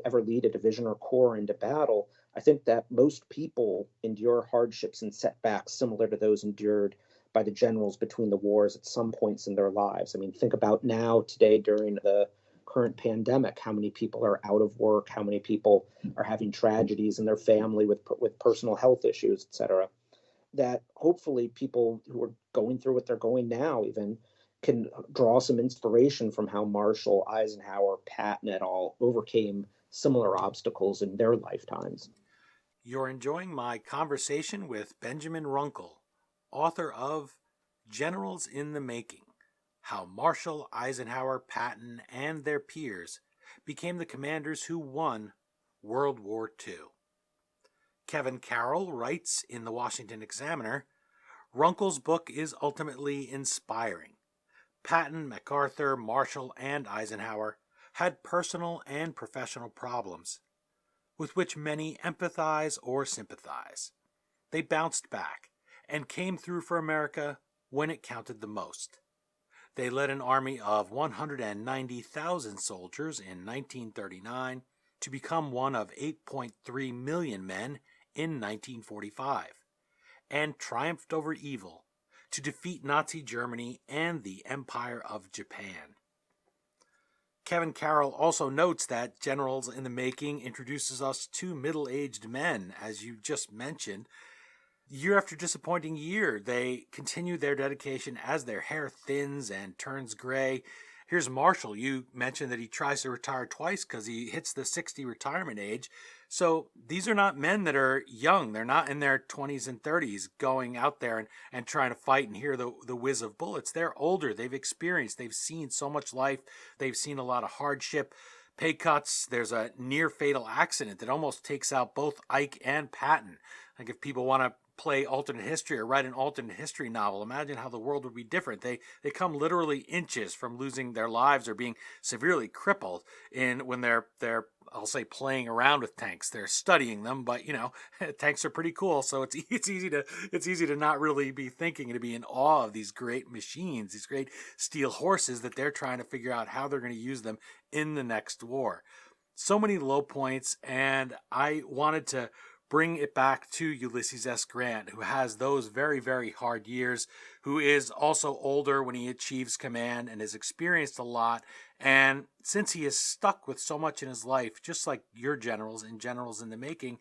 ever lead a division or corps into battle. I think that most people endure hardships and setbacks similar to those endured by the generals between the wars at some points in their lives. I mean, think about now, today, during the current pandemic, how many people are out of work, how many people are having tragedies in their family with personal health issues, etc. That hopefully people who are going through what they're going now even can draw some inspiration from how Marshall, Eisenhower, Patton et al. Overcame similar obstacles in their lifetimes. You're enjoying my conversation with Benjamin Runkle, author of Generals in the Making: How Marshall, Eisenhower, Patton, and their peers became the commanders who won World War II. Kevin Carroll writes in the Washington Examiner, Runkle's book is ultimately inspiring. Patton, Macarthur, Marshall, and Eisenhower had personal and professional problems with which many empathize or sympathize. They bounced back and came through for America when it counted the most. They led an army of 190,000 soldiers in 1939 to become one of 8.3 million men in 1945, and triumphed over evil to defeat Nazi Germany and the Empire of Japan. Kevin Carroll also notes that Generals in the Making introduces us to middle-aged men, as you just mentioned. Year after disappointing year, they continue their dedication as their hair thins and turns gray. Here's Marshall. You mentioned that he tries to retire twice because he hits the 60 retirement age. So these are not men that are young. They're not in their 20s and 30s going out there and trying to fight and hear the whiz of bullets. They're older. They've experienced. They've seen so much life. They've seen a lot of hardship, pay cuts. There's a near fatal accident that almost takes out both Ike and Patton. Like, if people want to play alternate history or write an alternate history novel, imagine how the world would be different. They come literally inches from losing their lives or being severely crippled when they're I'll say playing around with tanks. They're studying them, but tanks are pretty cool, so it's easy to not really be thinking and to be in awe of these great machines, these great steel horses that they're trying to figure out how they're going to use them in the next war. So many low points, and I wanted to bring it back to Ulysses S. Grant, who has those very, very hard years, who is also older when he achieves command and has experienced a lot. And since he is stuck with so much in his life, just like your generals and generals in the making,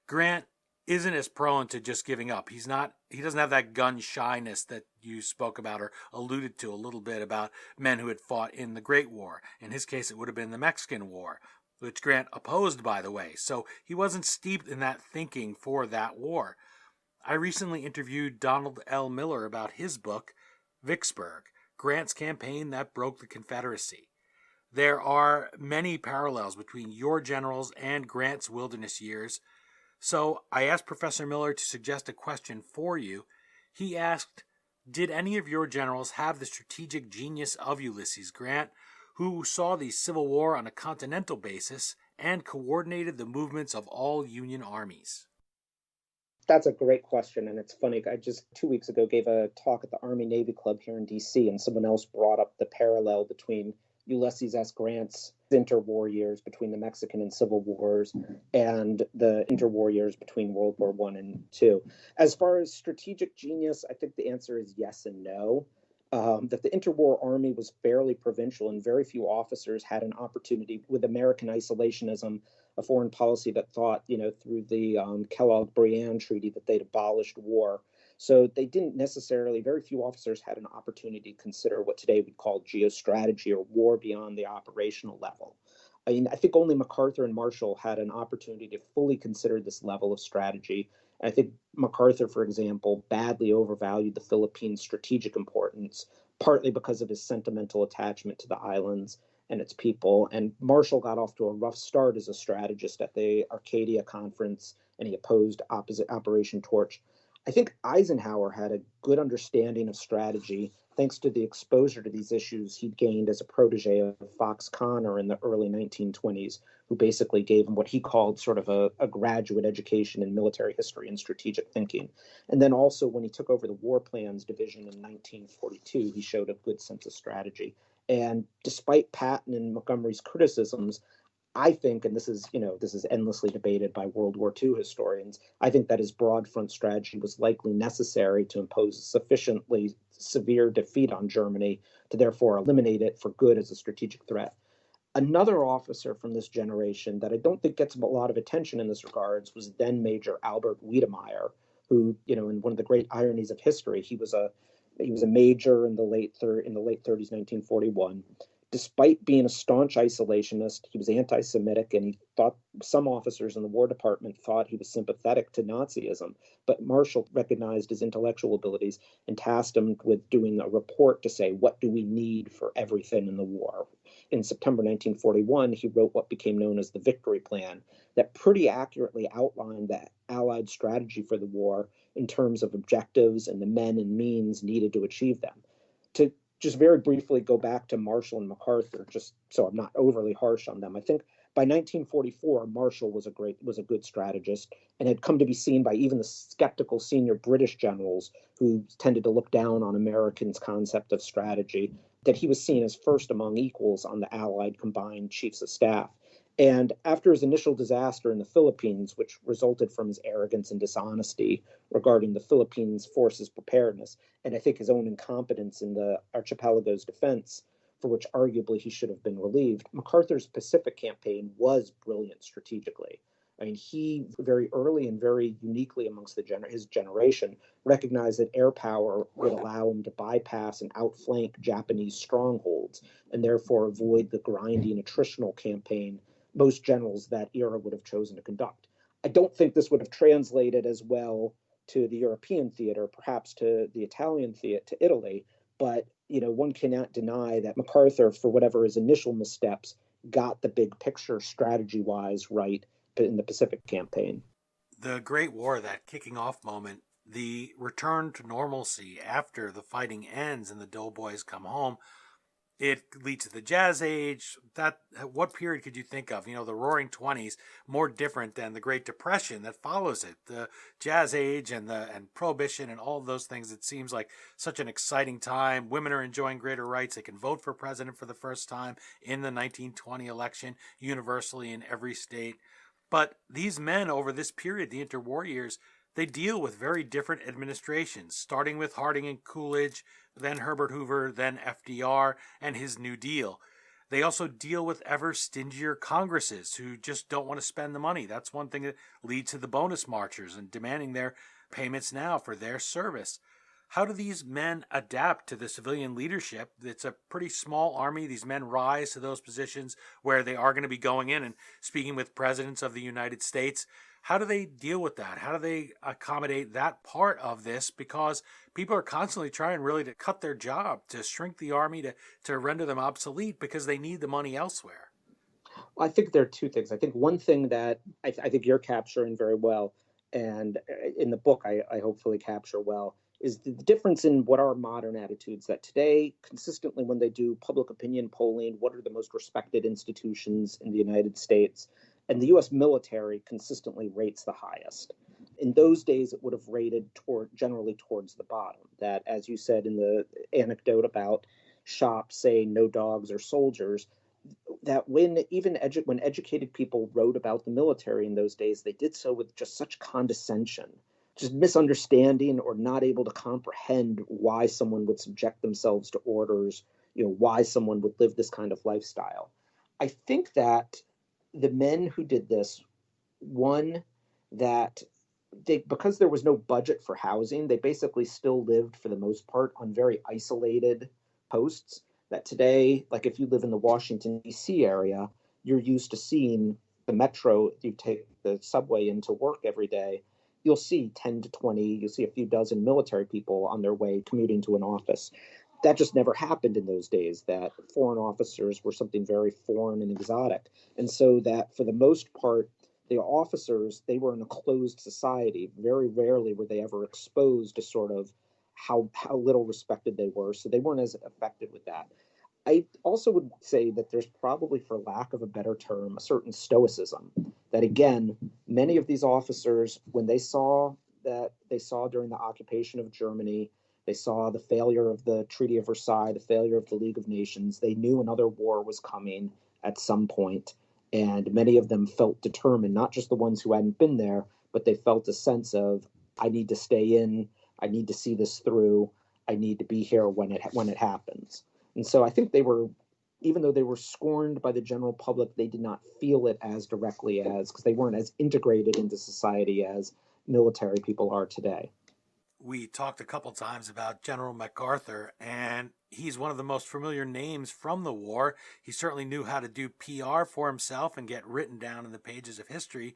Grant isn't as prone to just giving up. He doesn't have that gun shyness that you spoke about or alluded to a little bit about men who had fought in the Great War. In his case, it would have been the Mexican War, which Grant opposed, by the way. So he wasn't steeped in that thinking for that war. I recently interviewed Donald L. Miller about his book, Vicksburg, Grant's Campaign That Broke the Confederacy. There are many parallels between your generals and Grant's wilderness years. So I asked Professor Miller to suggest a question for you. He asked, did any of your generals have the strategic genius of Ulysses Grant, who saw the Civil War on a continental basis and coordinated the movements of all Union armies? That's a great question, and it's funny. I just 2 weeks ago gave a talk at the Army-Navy Club here in D.C., and someone else brought up the parallel between Ulysses S. Grant's interwar years between the Mexican and Civil Wars and the interwar years between World War I and II. As far as strategic genius, I think the answer is yes and no. That the interwar army was fairly provincial and very few officers had an opportunity with American isolationism, a foreign policy that thought, through the Kellogg-Briand Treaty that they'd abolished war. So they didn't necessarily, very few officers had an opportunity to consider what today we'd call geostrategy or war beyond the operational level. I think only Macarthur and Marshall had an opportunity to fully consider this level of strategy. I think Macarthur, for example, badly overvalued the Philippines' strategic importance, partly because of his sentimental attachment to the islands and its people. And Marshall got off to a rough start as a strategist at the Arcadia Conference, and he opposed Operation Torch. I think Eisenhower had a good understanding of strategy thanks to the exposure to these issues he'd gained as a protege of Fox Connor in the early 1920s, who basically gave him what he called sort of a graduate education in military history and strategic thinking. And then also when he took over the War Plans Division in 1942, he showed a good sense of strategy. And despite Patton and Montgomery's criticisms, I think, and this is endlessly debated by World War II historians, I think that his broad front strategy was likely necessary to impose a sufficiently severe defeat on Germany to therefore eliminate it for good as a strategic threat. Another officer from this generation that I don't think gets a lot of attention in this regards was then Major Albert Wiedemeyer, who, in one of the great ironies of history, he was a major in the late 30s, 1941. Despite being a staunch isolationist, he was anti-Semitic, and he thought some officers in the War Department thought he was sympathetic to Nazism. But Marshall recognized his intellectual abilities and tasked him with doing a report to say, what do we need for everything in the war? In September 1941, he wrote what became known as the Victory Plan that pretty accurately outlined the Allied strategy for the war in terms of objectives and the men and means needed to achieve them. To just very briefly go back to Marshall and Macarthur, just so I'm not overly harsh on them. I think by 1944, Marshall was a good strategist and had come to be seen by even the skeptical senior British generals who tended to look down on Americans' concept of strategy, that he was seen as first among equals on the Allied combined chiefs of staff. And after his initial disaster in the Philippines, which resulted from his arrogance and dishonesty regarding the Philippines forces' preparedness, and I think his own incompetence in the archipelago's defense, for which arguably he should have been relieved, Macarthur's Pacific campaign was brilliant strategically. I mean, he very early and very uniquely amongst his generation recognized that air power would allow him to bypass and outflank Japanese strongholds and therefore avoid the grinding attritional campaign most generals that era would have chosen to conduct. I don't think this would have translated as well to the European theater, perhaps to the Italian theater, to Italy, but one cannot deny that Macarthur, for whatever his initial missteps, got the big picture strategy-wise right in the Pacific campaign. The Great War, that kicking off moment, the return to normalcy after the fighting ends and the doughboys come home, it leads to the Jazz Age. What period could you think of? The Roaring Twenties, more different than the Great Depression that follows it. The Jazz Age and Prohibition and all of those things. It seems like such an exciting time. Women are enjoying greater rights. They can vote for president for the first time in the 1920 election, universally in every state. But these men over this period, the interwar years, they deal with very different administrations, starting with Harding and Coolidge, then Herbert Hoover, then FDR, and his New Deal. They also deal with ever stingier Congresses who just don't want to spend the money. That's one thing that leads to the bonus marchers and demanding their payments now for their service. How do these men adapt to the civilian leadership? It's a pretty small army. These men rise to those positions where they are going to be going in and speaking with presidents of the United States. How do they deal with that? How do they accommodate that part of this? Because people are constantly trying really to cut their job, to shrink the army, to render them obsolete because they need the money elsewhere. Well, I think there are two things. I think one thing that I think you're capturing very well, and in the book I hopefully capture well, is the difference in what are modern attitudes that today, consistently when they do public opinion polling, what are the most respected institutions in the United States? And the U.S. military consistently rates the highest. In those days, it would have rated generally towards the bottom. That, as you said in the anecdote about shops saying no dogs or soldiers, that when educated people wrote about the military in those days, they did so with just such condescension, just misunderstanding or not able to comprehend why someone would subject themselves to orders, why someone would live this kind of lifestyle. I think that the men who did this, one, that because there was no budget for housing, they basically still lived for the most part on very isolated posts. That today, like if you live in the Washington, D.C. area, you're used to seeing the metro, you take the subway into work every day, you'll see 10 to 20, you'll see a few dozen military people on their way commuting to an office. That just never happened in those days, that foreign officers were something very foreign and exotic. And so that for the most part, the officers, they were in a closed society. Very rarely were they ever exposed to sort of how little respected they were. So they weren't as affected with that. I also would say that there's probably, for lack of a better term, a certain stoicism that, again, many of these officers, when they saw during the occupation of Germany, they saw the failure of the Treaty of Versailles, the failure of the League of Nations. They knew another war was coming at some point, and many of them felt determined, not just the ones who hadn't been there, but they felt a sense of, I need to stay in, I need to see this through, I need to be here when it happens. And so I think they were, even though they were scorned by the general public, they did not feel it as directly because they weren't as integrated into society as military people are today. We talked a couple times about General Macarthur, and he's one of the most familiar names from the war. He certainly knew how to do PR for himself and get written down in the pages of history.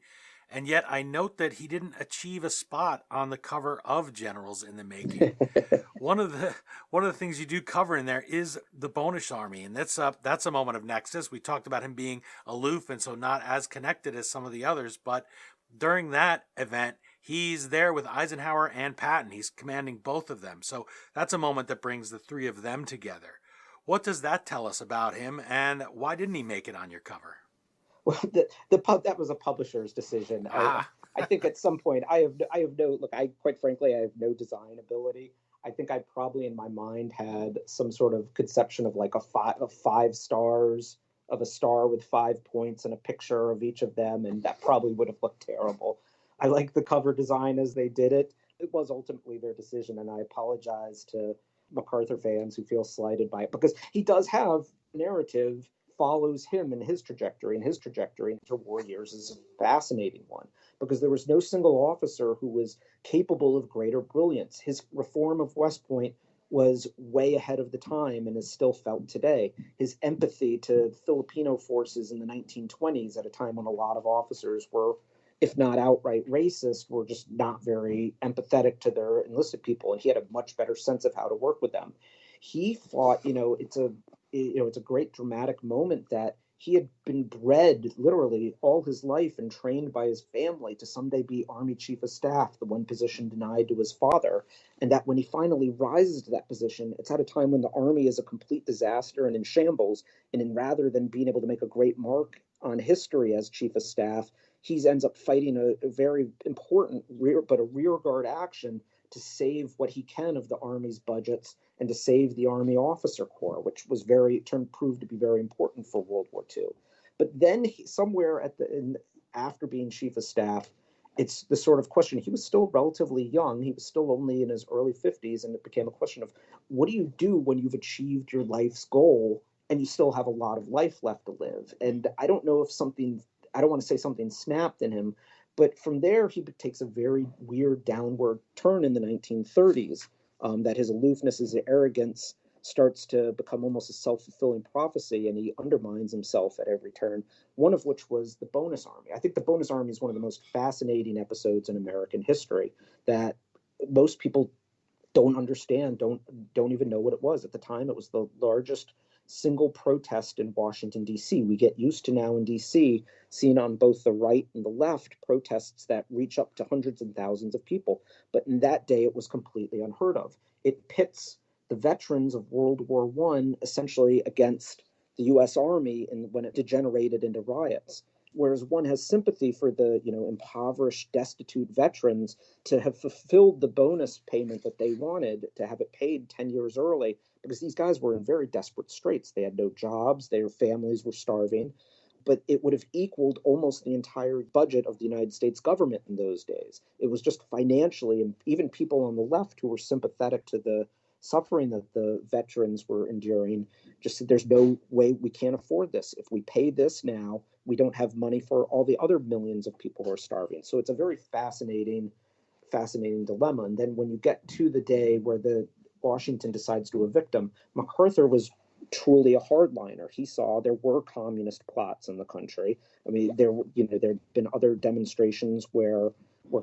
And yet I note that he didn't achieve a spot on the cover of Generals in the Making. One of the things you do cover in there is the Bonus Army, and that's a moment of nexus. We talked about him being aloof and so not as connected as some of the others, but during that event, he's there with Eisenhower and Patton. He's commanding both of them. So that's a moment that brings the three of them together. What does that tell us about him, and why didn't he make it on your cover? Well, that was a publisher's decision. I think at some point I quite frankly, I have no design ability. I think I probably in my mind had some sort of conception of like five stars, of a star with 5 points and a picture of each of them, and that probably would have looked terrible. I like the cover design as they did it. It was ultimately their decision, and I apologize to Macarthur fans who feel slighted by it, because he does have narrative follows him in his trajectory, into war years is a fascinating one, because there was no single officer who was capable of greater brilliance. His reform of West Point was way ahead of the time and is still felt today. His empathy to Filipino forces in the 1920s, at a time when a lot of officers were, if not outright racist, were just not very empathetic to their enlisted people, and he had a much better sense of how to work with them. He thought, it's a great dramatic moment that he had been bred literally all his life and trained by his family to someday be Army Chief of Staff, the one position denied to his father. And that when he finally rises to that position, it's at a time when the Army is a complete disaster and in shambles. And rather than being able to make a great mark on history as Chief of Staff, he ends up fighting a very important rearguard action to save what he can of the Army's budgets and to save the Army Officer Corps, which was proved to be very important for World War II. But then somewhere after being chief of staff, it's the sort of question. He was still relatively young. He was still only in his early 50s. And it became a question of, what do you do when you've achieved your life's goal and you still have a lot of life left to live? And I don't know if something, I don't want to say something snapped in him, but from there, he takes a very weird downward turn in the 1930s, that his aloofness, his arrogance starts to become almost a self-fulfilling prophecy, and he undermines himself at every turn, one of which was the Bonus Army. I think the Bonus Army is one of the most fascinating episodes in American history that most people don't understand, don't even know what it was. At the time, it was the largest single protest in Washington, D.C. We get used to now in D.C. seeing on both the right and the left protests that reach up to hundreds and thousands of people. But in that day, it was completely unheard of. It pits the veterans of World War I essentially against the U.S. Army and when it degenerated into riots. Whereas one has sympathy for the, impoverished, destitute veterans to have fulfilled the bonus payment that they wanted, to have it paid 10 years early, because these guys were in very desperate straits. They had no jobs, their families were starving, but it would have equaled almost the entire budget of the United States government in those days. It was just financially, and even people on the left who were sympathetic to the suffering that the veterans were enduring just said, there's no way, we can't afford this. If we pay this now, we don't have money for all the other millions of people who are starving. So it's a very fascinating dilemma. And then when you get to the day where the Washington decides to evict him, Macarthur was truly a hardliner. He saw there were communist plots in the country. I mean, there'd been other demonstrations where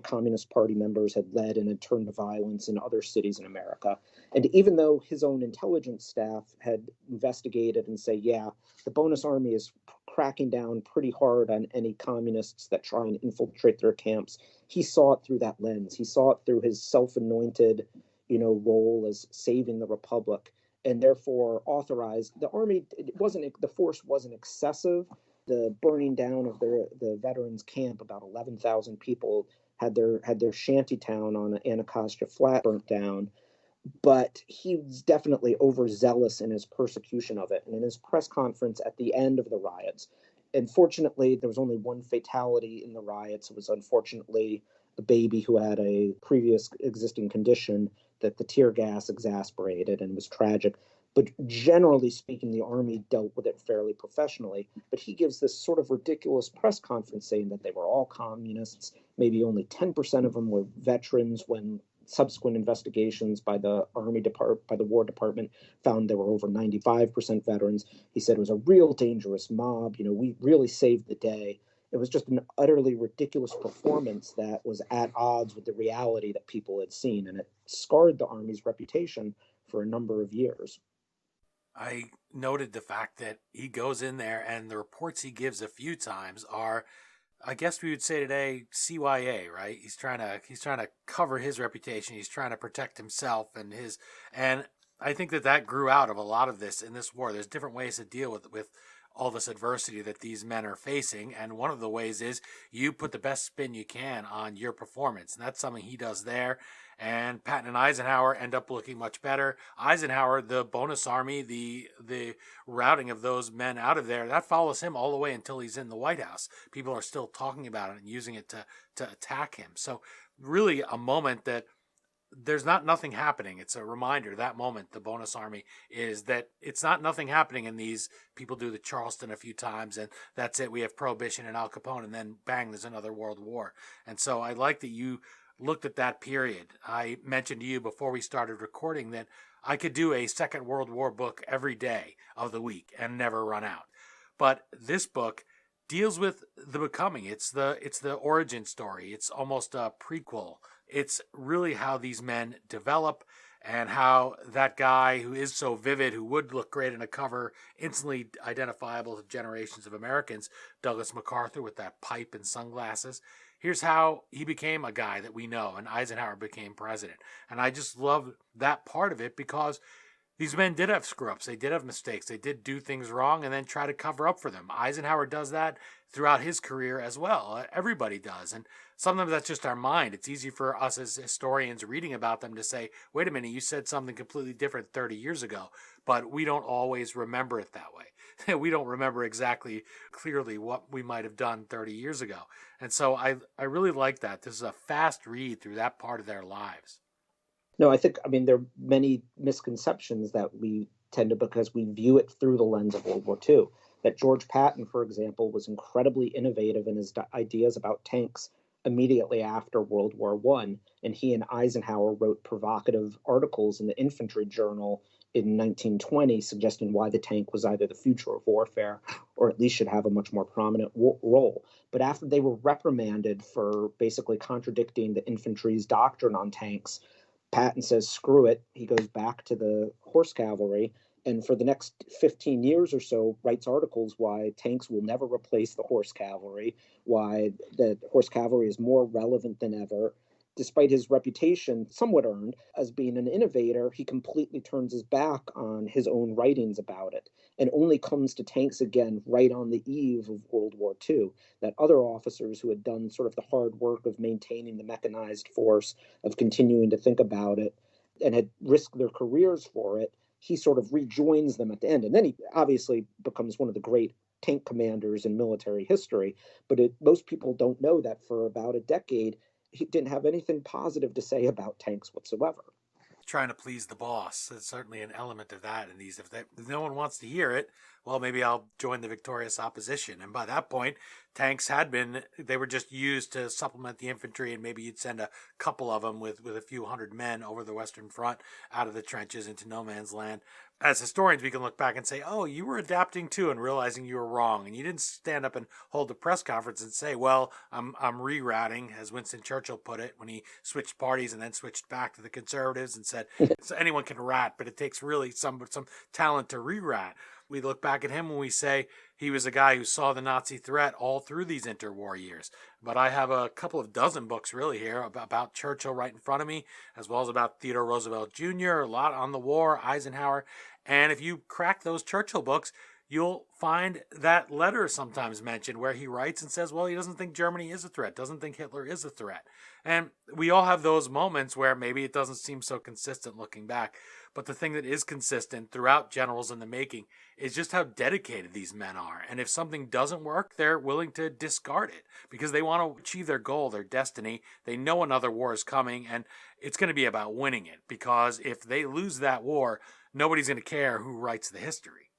Communist Party members had led and had turned to violence in other cities in America. And even though his own intelligence staff had investigated and say, yeah, the Bonus Army is cracking down pretty hard on any communists that try and infiltrate their camps, he saw it through that lens. He saw it through his self-anointed, role as saving the Republic, and therefore authorized the army. The force wasn't excessive. The burning down of the veterans camp, about 11,000 people had their shanty town on Anacostia Flat burnt down, but he was definitely overzealous in his persecution of it. And in his press conference at the end of the riots, unfortunately, there was only one fatality in the riots. It was unfortunately a baby who had a previous existing condition that the tear gas exasperated, and was tragic. But generally speaking, the Army dealt with it fairly professionally. But he gives this sort of ridiculous press conference saying that they were all communists. Maybe only 10% of them were veterans, when subsequent investigations by the by the War Department found there were over 95% veterans. He said it was a real dangerous mob. We really saved the day. It was just an utterly ridiculous performance that was at odds with the reality that people had seen, and it scarred the Army's reputation for a number of years. I noted the fact that he goes in there and the reports he gives a few times are, I guess we would say today, CYA, right? He's trying to cover his reputation. He's trying to protect himself and I think that grew out of a lot of this in this war. There's different ways to deal with all this adversity that these men are facing. And one of the ways is you put the best spin you can on your performance. And that's something he does there. And Patton and Eisenhower end up looking much better. Eisenhower, the Bonus Army, the routing of those men out of there, that follows him all the way until he's in the White House. People are still talking about it and using it to attack him. So really a moment that there's nothing happening. It's a reminder, that moment, the Bonus Army, is that it's nothing happening in these. People do the Charleston a few times and that's it. We have Prohibition and Al Capone, and then bang, there's another world war. And so I like that you looked at that period. I mentioned to you before we started recording that I could do a Second World War book every day of the week and never run out. But this book deals with the becoming. It's the origin story. It's almost a prequel. It's really how these men develop and how that guy who is so vivid, who would look great in a cover, instantly identifiable to generations of Americans, Douglas MacArthur with that pipe and sunglasses. Here's how he became a guy that we know, and Eisenhower became president. And I just love that part of it because These men did have screw-ups. They did have mistakes. They did do things wrong and then try to cover up for them. Eisenhower does that throughout his career as well. Everybody does. And sometimes that's just our mind. It's easy for us as historians reading about them to say, wait a minute, you said something completely different 30 years ago. But we don't always remember it that way. We don't remember exactly clearly what we might have done 30 years ago. And so I really like that. This is a fast read through that part of their lives. No, I mean, there are many misconceptions that we tend to, because we view it through the lens of World War II. That George Patton, for example, was incredibly innovative in his ideas about tanks immediately after World War I. And he and Eisenhower wrote provocative articles in the Infantry Journal in 1920 suggesting why the tank was either the future of warfare or at least should have a much more prominent role. But after they were reprimanded for basically contradicting the infantry's doctrine on tanks, Patton says, screw it. He goes back to the horse cavalry, and for the next 15 years or so writes articles why tanks will never replace the horse cavalry, why the horse cavalry is more relevant than ever. Despite his reputation, somewhat earned, as being an innovator, he completely turns his back on his own writings about it and only comes to tanks again right on the eve of World War II. That other officers who had done sort of the hard work of maintaining the mechanized force, of continuing to think about it, and had risked their careers for it, he sort of rejoins them at the end. And then he obviously becomes one of the great tank commanders in military history. But most people don't know that for about a decade, he didn't have anything positive to say about tanks whatsoever. Trying to please the boss. There's certainly an element of that in these. If no one wants to hear it, well, maybe I'll join the victorious opposition. And by that point, tanks they were just used to supplement the infantry, and maybe you'd send a couple of them with a few hundred men over the Western Front out of the trenches into no man's land. As historians, we can look back and say, oh, you were adapting too and realizing you were wrong. And you didn't stand up and hold a press conference and say, well, I'm rerouting, as Winston Churchill put it, when he switched parties and then switched back to the conservatives and said, so anyone can rat, but it takes really some talent to rerat. We look back at him when we say he was a guy who saw the Nazi threat all through these interwar years. But I have a couple of dozen books really here about Churchill right in front of me, as well as about Theodore Roosevelt Jr., a lot on the war, Eisenhower. And if you crack those Churchill books, you'll find that letter sometimes mentioned where he writes and says, well, he doesn't think Germany is a threat, doesn't think Hitler is a threat. And we all have those moments where maybe it doesn't seem so consistent looking back. But the thing that is consistent throughout Generals in the Making is just how dedicated these men are. And if something doesn't work, they're willing to discard it because they want to achieve their goal, their destiny. They know another war is coming, and it's going to be about winning it, because if they lose that war, nobody's going to care who writes the history.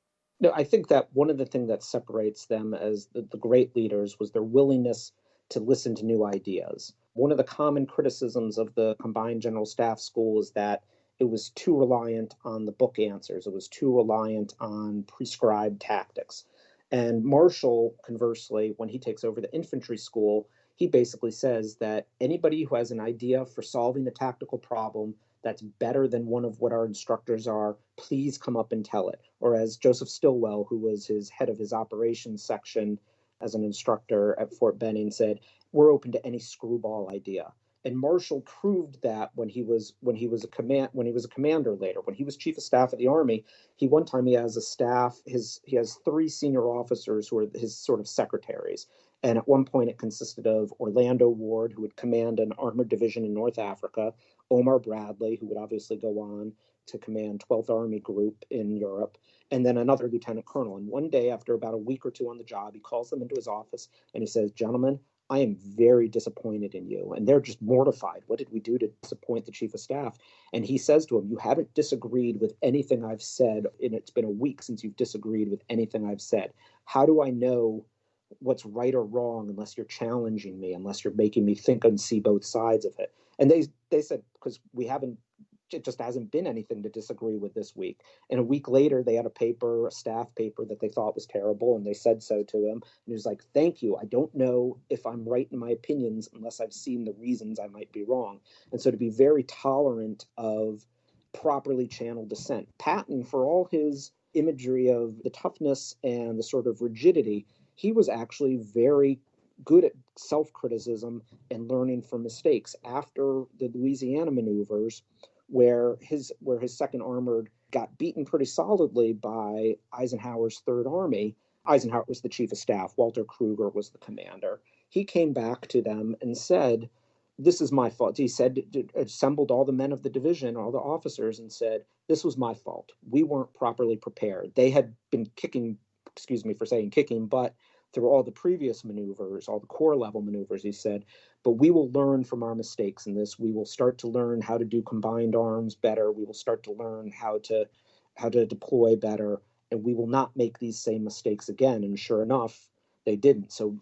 No, I think that one of the things that separates them as the great leaders was their willingness to listen to new ideas. One of the common criticisms of the Combined General Staff School is that it was too reliant on the book answers. It was too reliant on prescribed tactics. And Marshall, conversely, when he takes over the infantry school, he basically says that anybody who has an idea for solving a tactical problem that's better than one of what our instructors are, please come up and tell it. Or as Joseph Stilwell, who was his head of his operations section as an instructor at Fort Benning, said, we're open to any screwball idea. And Marshall proved that when he was a commander later, when he was chief of staff of the Army. He has a staff. He has 3 senior officers who are his sort of secretaries. And at one point, it consisted of Orlando Ward, who would command an armored division in North Africa, Omar Bradley, who would obviously go on to command 12th Army Group in Europe, and then another lieutenant colonel. And one day, after about a week or two on the job, he calls them into his office and he says, gentlemen, I am very disappointed in you. And they're just mortified. What did we do to disappoint the chief of staff? And he says to him, you haven't disagreed with anything I've said, and it's been a week since you've disagreed with anything I've said. How do I know what's right or wrong unless you're challenging me, unless you're making me think and see both sides of it? And they said, because it just hasn't been anything to disagree with this week. And a week later, they had a staff paper that they thought was terrible, and they said so to him. And he was like, thank you. I don't know if I'm right in my opinions unless I've seen the reasons I might be wrong. And so to be very tolerant of properly channeled dissent. Patton, for all his imagery of the toughness and the sort of rigidity, he was actually very good at self-criticism and learning from mistakes. After the Louisiana maneuvers, where his second armored got beaten pretty solidly by Eisenhower's Third Army. Eisenhower was the chief of staff. Walter Kruger was the commander. He came back to them and said, this is my fault. He said, assembled all the men of the division, all the officers, and said, this was my fault. We weren't properly prepared. They had been kicking, excuse me for saying kicking, butt through all the previous maneuvers, all the corps level maneuvers, he said, but we will learn from our mistakes in this. We will start to learn how to do combined arms better. We will start to learn how to deploy better, and we will not make these same mistakes again. And sure enough, they didn't. So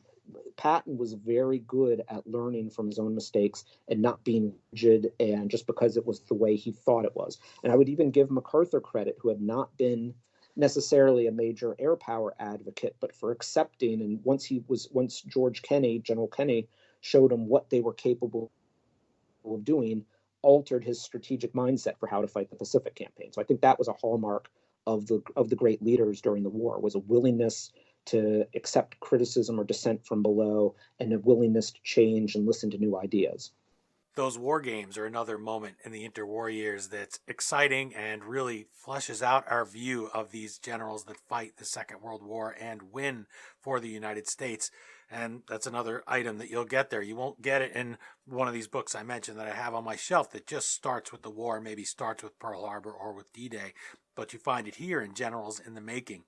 Patton was very good at learning from his own mistakes and not being rigid, and just because it was the way he thought it was. And I would even give Macarthur credit, who had not been necessarily a major air power advocate, but for accepting. And once General Kenny showed him what they were capable of doing, altered his strategic mindset for how to fight the Pacific campaign. So I think that was a hallmark of the great leaders during the war, was a willingness to accept criticism or dissent from below, and a willingness to change and listen to new ideas. Those war games are another moment in the interwar years that's exciting and really fleshes out our view of these generals that fight the Second World War and win for the United States. And that's another item that you'll get there. You won't get it in one of these books I mentioned that I have on my shelf that just starts with the war, maybe starts with Pearl Harbor or with D-Day, but you find it here in Generals in the Making.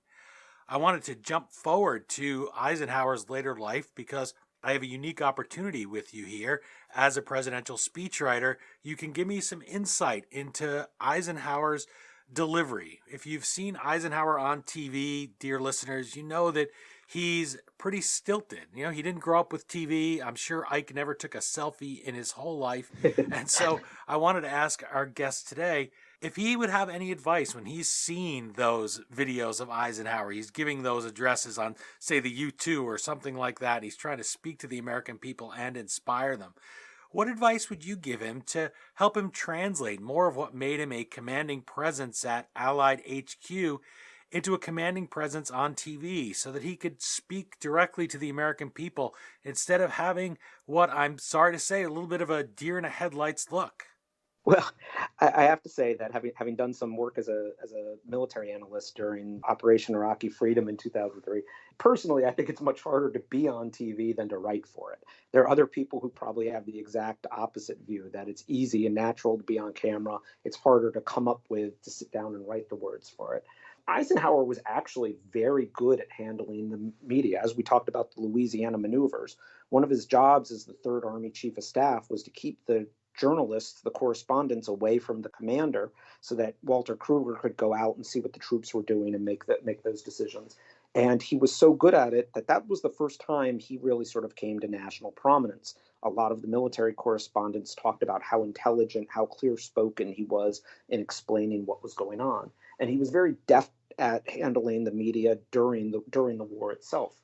I wanted to jump forward to Eisenhower's later life because I have a unique opportunity with you here. As a presidential speechwriter, you can give me some insight into Eisenhower's delivery. If you've seen Eisenhower on TV, dear listeners, you know that he's pretty stilted. You know, he didn't grow up with TV. I'm sure Ike never took a selfie in his whole life. And so I wanted to ask our guest today if he would have any advice when he's seen those videos of Eisenhower. He's giving those addresses on, say, the U-2 or something like that. He's trying to speak to the American people and inspire them. What advice would you give him to help him translate more of what made him a commanding presence at Allied HQ into a commanding presence on TV, so that he could speak directly to the American people instead of having what, I'm sorry to say, a little bit of a deer in the headlights look? Well, I have to say that having done some work as a military analyst during Operation Iraqi Freedom in 2003, personally, I think it's much harder to be on TV than to write for it. There are other people who probably have the exact opposite view, that it's easy and natural to be on camera. It's harder to come up with, to sit down and write the words for it. Eisenhower was actually very good at handling the media. As we talked about the Louisiana maneuvers, one of his jobs as the Third Army Chief of Staff was to keep the journalists, the correspondents, away from the commander, so that Walter Kruger could go out and see what the troops were doing and make those decisions. And he was so good at it that was the first time he really sort of came to national prominence. A lot of the military correspondents talked about how intelligent, how clear-spoken he was in explaining what was going on. And he was very deft at handling the media during the war itself.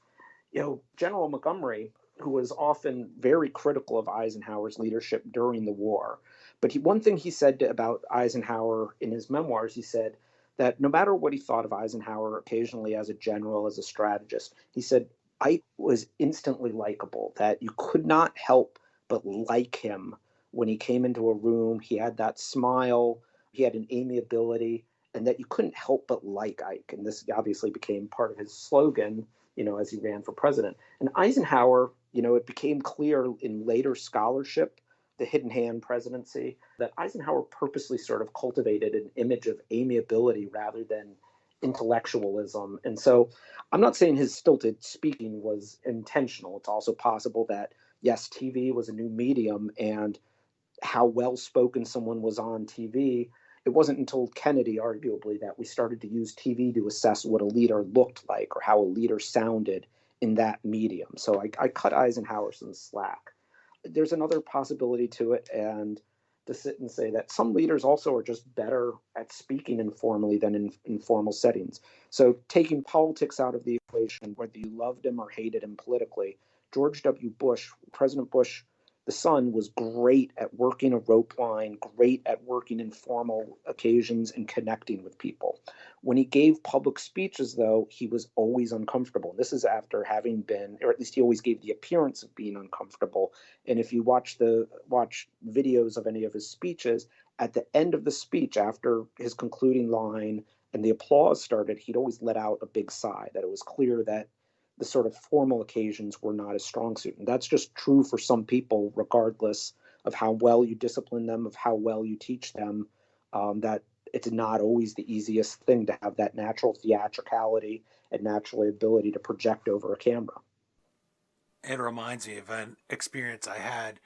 You know, General Montgomery, who was often very critical of Eisenhower's leadership during the war. But one thing he said about Eisenhower in his memoirs, he said that no matter what he thought of Eisenhower occasionally as a general, as a strategist, he said Ike was instantly likable, that you could not help but like him when he came into a room. He had that smile, he had an amiability, and that you couldn't help but like Ike. And this obviously became part of his slogan, you know, as he ran for president. And Eisenhower, you know, it became clear in later scholarship, the hidden hand presidency, that Eisenhower purposely sort of cultivated an image of amiability rather than intellectualism. And so I'm not saying his stilted speaking was intentional. It's also possible that, yes, TV was a new medium, and how well spoken someone was on TV, it wasn't until Kennedy, arguably, that we started to use TV to assess what a leader looked like or how a leader sounded in that medium. So I cut Eisenhower some slack. There's another possibility to it, and to sit and say that some leaders also are just better at speaking informally than in informal settings. So taking politics out of the equation, whether you loved him or hated him politically, George W. Bush, President Bush, The son was great at working a rope line, great at working in formal occasions and connecting with people. When he gave public speeches, though, he was always uncomfortable. This is after having been, or at least he always gave the appearance of being uncomfortable. And if you watch videos of any of his speeches, at the end of the speech, after his concluding line and the applause started, he'd always let out a big sigh, that it was clear that the sort of formal occasions were not his strong suit. And that's just true for some people, regardless of how well you discipline them, of how well you teach them, that it's not always the easiest thing to have that natural theatricality and natural ability to project over a camera. It reminds me of an experience I had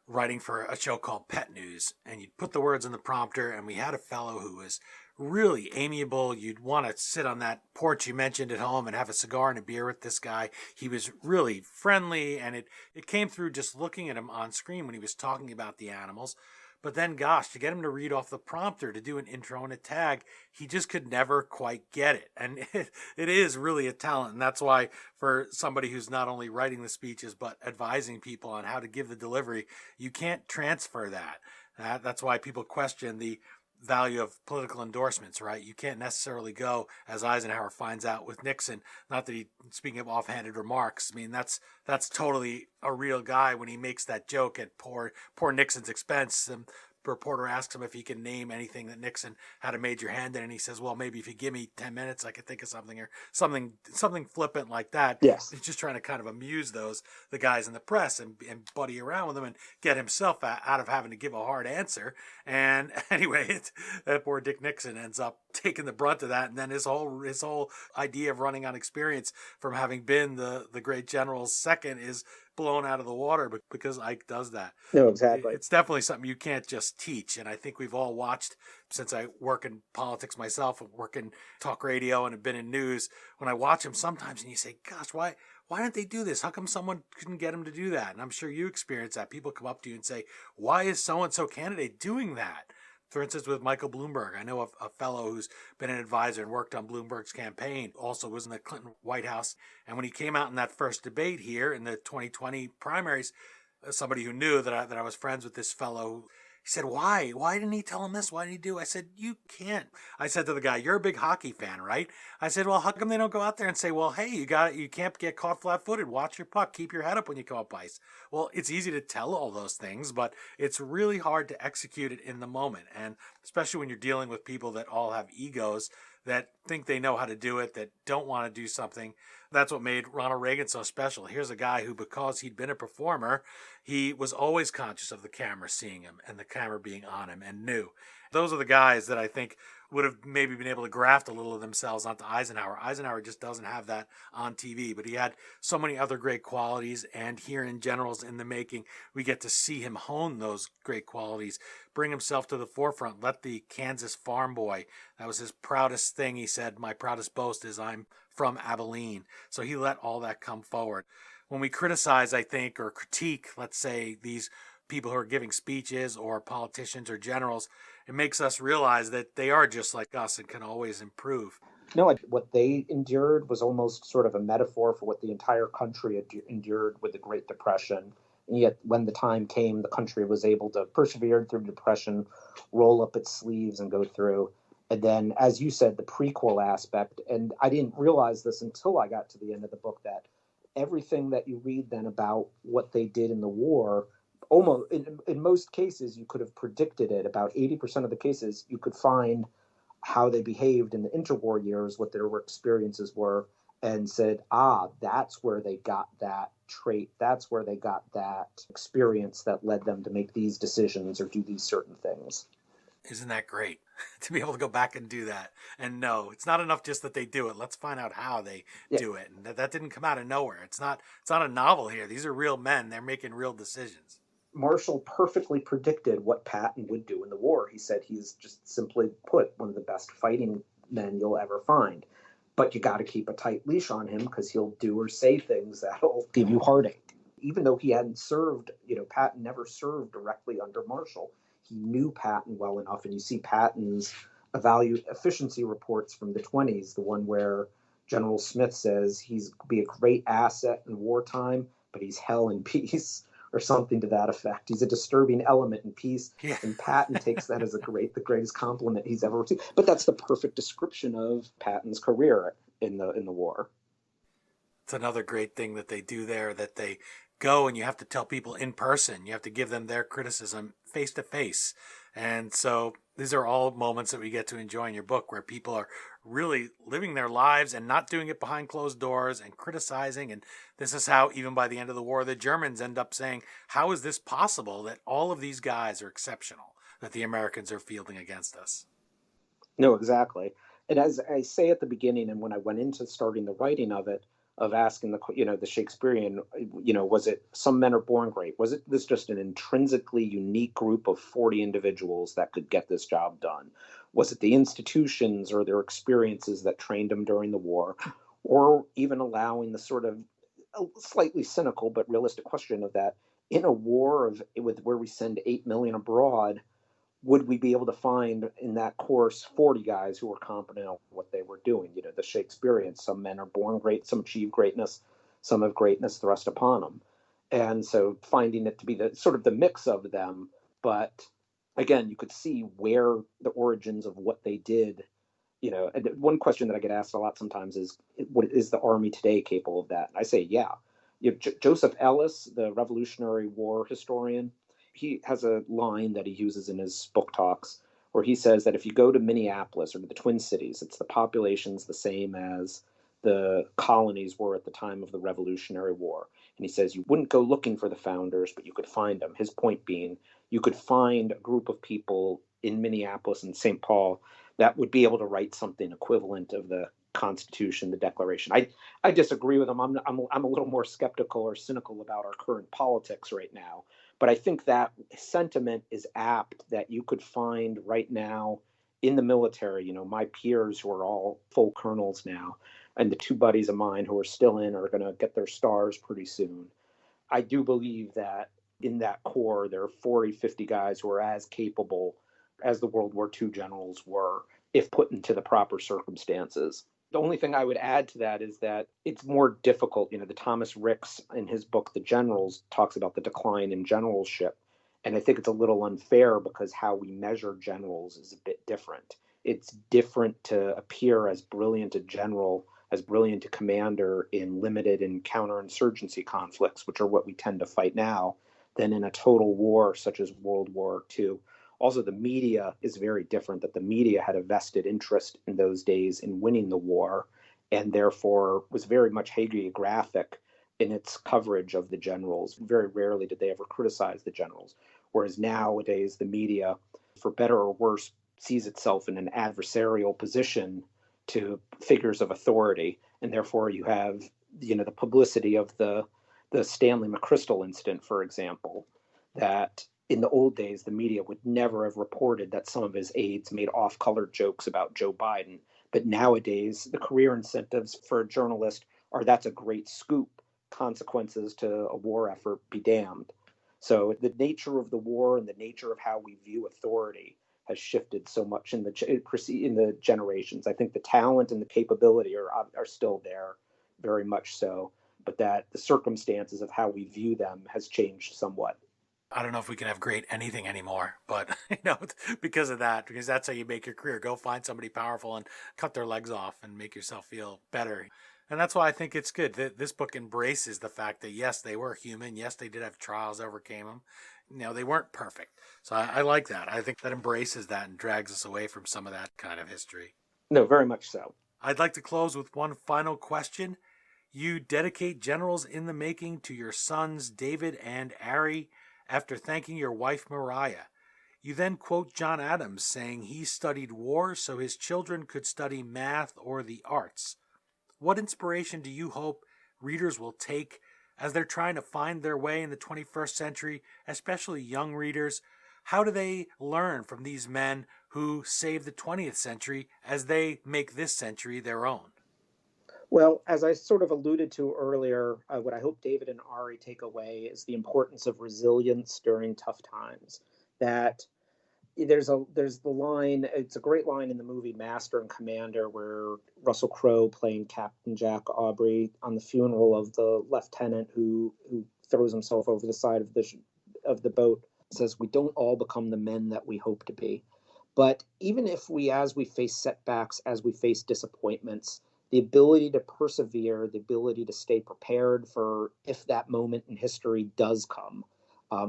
writing for a show called Pet News, and you'd put the words in the prompter, and we had a fellow who was really amiable. You'd want to sit on that porch you mentioned at home and have a cigar and a beer with this guy. He was really friendly, and it came through just looking at him on screen when he was talking about the animals. But then, gosh, to get him to read off the prompter, to do an intro and a tag, he just could never quite get it. And it is really a talent. And that's why for somebody who's not only writing the speeches, but advising people on how to give the delivery, you can't transfer that. That's why people question the value of political endorsements, right? You can't necessarily go, as Eisenhower finds out with Nixon, not that he, speaking of offhanded remarks, I mean, that's totally a real guy when he makes that joke at poor Nixon's expense. The reporter asks him if he can name anything that Nixon had a major hand in, and he says, well, maybe if you give me 10 minutes, I could think of something, or something flippant like that. Yes. He's just trying to kind of amuse the guys in the press and buddy around with them and get himself out of having to give a hard answer. And anyway, that poor Dick Nixon ends up taking the brunt of that. And then his whole idea of running on experience from having been the great general's second is blown out of the water because Ike does that. No, exactly. It's definitely something you can't just teach. And I think we've all watched, since I work in politics myself, work in talk radio and have been in news, when I watch them sometimes and you say, gosh, why didn't they do this? How come someone couldn't get them to do that? And I'm sure you experience that. People come up to you and say, why is so-and-so candidate doing that? For instance, with Michael Bloomberg, I know a fellow who's been an advisor and worked on Bloomberg's campaign, also was in the Clinton White House. And when he came out in that first debate here in the 2020 primaries, somebody who knew that I was friends with this fellow, he said, why? Why didn't he tell him this? Why didn't he do? I said, you can't. I said to the guy, you're a big hockey fan, right? I said, well, how come they don't go out there and say, well, hey, you can't get caught flat-footed. Watch your puck. Keep your head up when you come up ice. Well, it's easy to tell all those things, but it's really hard to execute it in the moment. And especially when you're dealing with people that all have egos, that think they know how to do it, that don't want to do something. That's what made Ronald Reagan so special. Here's a guy who, because he'd been a performer, he was always conscious of the camera seeing him and the camera being on him and knew. Those are the guys that I think would have maybe been able to graft a little of themselves onto Eisenhower. Eisenhower just doesn't have that on TV, but he had so many other great qualities, and here in Generals in the Making, we get to see him hone those great qualities, bring himself to the forefront, let the Kansas farm boy, that was his proudest thing. He said, my proudest boast is I'm from Abilene. So he let all that come forward. When we criticize, I think, or critique, let's say, these people who are giving speeches or politicians or generals, it makes us realize that they are just like us and can always improve. No, what they endured was almost sort of a metaphor for what the entire country had endured with the Great Depression. And yet, when the time came, the country was able to persevere through depression, roll up its sleeves and go through. And then, as you said, the prequel aspect, and I didn't realize this until I got to the end of the book, that everything that you read then about what they did in the war, almost in most cases, you could have predicted it. About 80% of the cases, you could find how they behaved in the interwar years, what their experiences were, and said, that's where they got that trait. That's where they got that experience that led them to make these decisions or do these certain things. Isn't that great to be able to go back and do that? And no, it's not enough just that they do it. Let's find out how they do it. And that didn't come out of nowhere. It's not a novel here. These are real men. They're making real decisions. Marshall perfectly predicted what Patton would do in the war. He said he's just simply put one of the best fighting men you'll ever find. But you got to keep a tight leash on him because he'll do or say things that'll give you heartache. Even though he hadn't served, Patton never served directly under Marshall. He knew Patton well enough, and you see Patton's efficiency reports from the 20s, the one where General Smith says he's be a great asset in wartime, but he's hell in peace. or something to that effect. He's a disturbing element in peace. Yeah. And Patton takes that as the greatest compliment he's ever received. But that's the perfect description of Patton's career in the war. It's another great thing that they do there, that they go and you have to tell people in person. You have to give them their criticism face to face. And so these are all moments that we get to enjoy in your book, where people are really living their lives and not doing it behind closed doors and criticizing. And this is how, even by the end of the war, the Germans end up saying, how is this possible that all of these guys are exceptional, that the Americans are fielding against us? No, exactly. And as I say at the beginning, and when I went into starting the writing of it, of asking the Shakespearean, was it some men are born great? Was it this just an intrinsically unique group of 40 individuals that could get this job done? Was it the institutions or their experiences that trained them during the war? Or even allowing the sort of slightly cynical but realistic question of that, in a war where we send 8 million abroad, would we be able to find in that course 40 guys who were competent at what they were doing? The Shakespearean, some men are born great, some achieve greatness, some have greatness thrust upon them. And so finding it to be the sort of the mix of them, but again, you could see where the origins of what they did. And one question that I get asked a lot sometimes is, what is the Army today capable of that? And I say, yeah. Joseph Ellis, the Revolutionary War historian, he has a line that he uses in his book talks where he says that if you go to Minneapolis or to the Twin Cities, it's the population's the same as the colonies were at the time of the Revolutionary War. And he says you wouldn't go looking for the founders, but you could find them. His point being, you could find a group of people in Minneapolis and St. Paul that would be able to write something equivalent of the Constitution, the Declaration. I disagree with him. I'm a little more skeptical or cynical about our current politics right now. But I think that sentiment is apt, that you could find right now in the military, my peers who are all full colonels now, and the two buddies of mine who are still in are going to get their stars pretty soon. I do believe that in that corps, there are 40, 50 guys who are as capable as the World War II generals were, if put into the proper circumstances. The only thing I would add to that is that it's more difficult. The Thomas Ricks in his book, The Generals, talks about the decline in generalship. And I think it's a little unfair because how we measure generals is a bit different. It's different to appear as brilliant a general, as brilliant a commander in limited and counterinsurgency conflicts, which are what we tend to fight now, than in a total war such as World War II. Also, the media is very different, that the media had a vested interest in those days in winning the war, and therefore was very much hagiographic in its coverage of the generals. Very rarely did they ever criticize the generals. Whereas nowadays, the media, for better or worse, sees itself in an adversarial position to figures of authority. And therefore, you have, the publicity of the Stanley McChrystal incident, for example, that in the old days, the media would never have reported that some of his aides made off-color jokes about Joe Biden. But nowadays, the career incentives for a journalist are, that's a great scoop. Consequences to a war effort be damned. So the nature of the war and the nature of how we view authority has shifted so much in the generations. I think the talent and the capability are still there, very much so, but that the circumstances of how we view them has changed somewhat. I don't know if we can have great anything anymore, but because of that, because that's how you make your career. Go find somebody powerful and cut their legs off and make yourself feel better. And that's why I think it's good that this book embraces the fact that, yes, they were human. Yes, they did have trials, overcame them. They weren't perfect. So I like that. I think that embraces that and drags us away from some of that kind of history. No, very much so. I'd like to close with one final question. You dedicate Generals in the Making to your sons, David and Ari, after thanking your wife, Mariah. You then quote John Adams saying he studied war so his children could study math or the arts. What inspiration do you hope readers will take as they're trying to find their way in the 21st century, especially young readers? How do they learn from these men who saved the 20th century as they make this century their own? Well, as I sort of alluded to earlier, what I hope David and Ari take away is the importance of resilience during tough times. That there's the line. It's a great line in the movie Master and Commander, where Russell Crowe playing Captain Jack Aubrey on the funeral of the lieutenant who throws himself over the side of the boat, says, "We don't all become the men that we hope to be." But even if as we face setbacks, as we face disappointments, the ability to persevere, the ability to stay prepared for if that moment in history does come.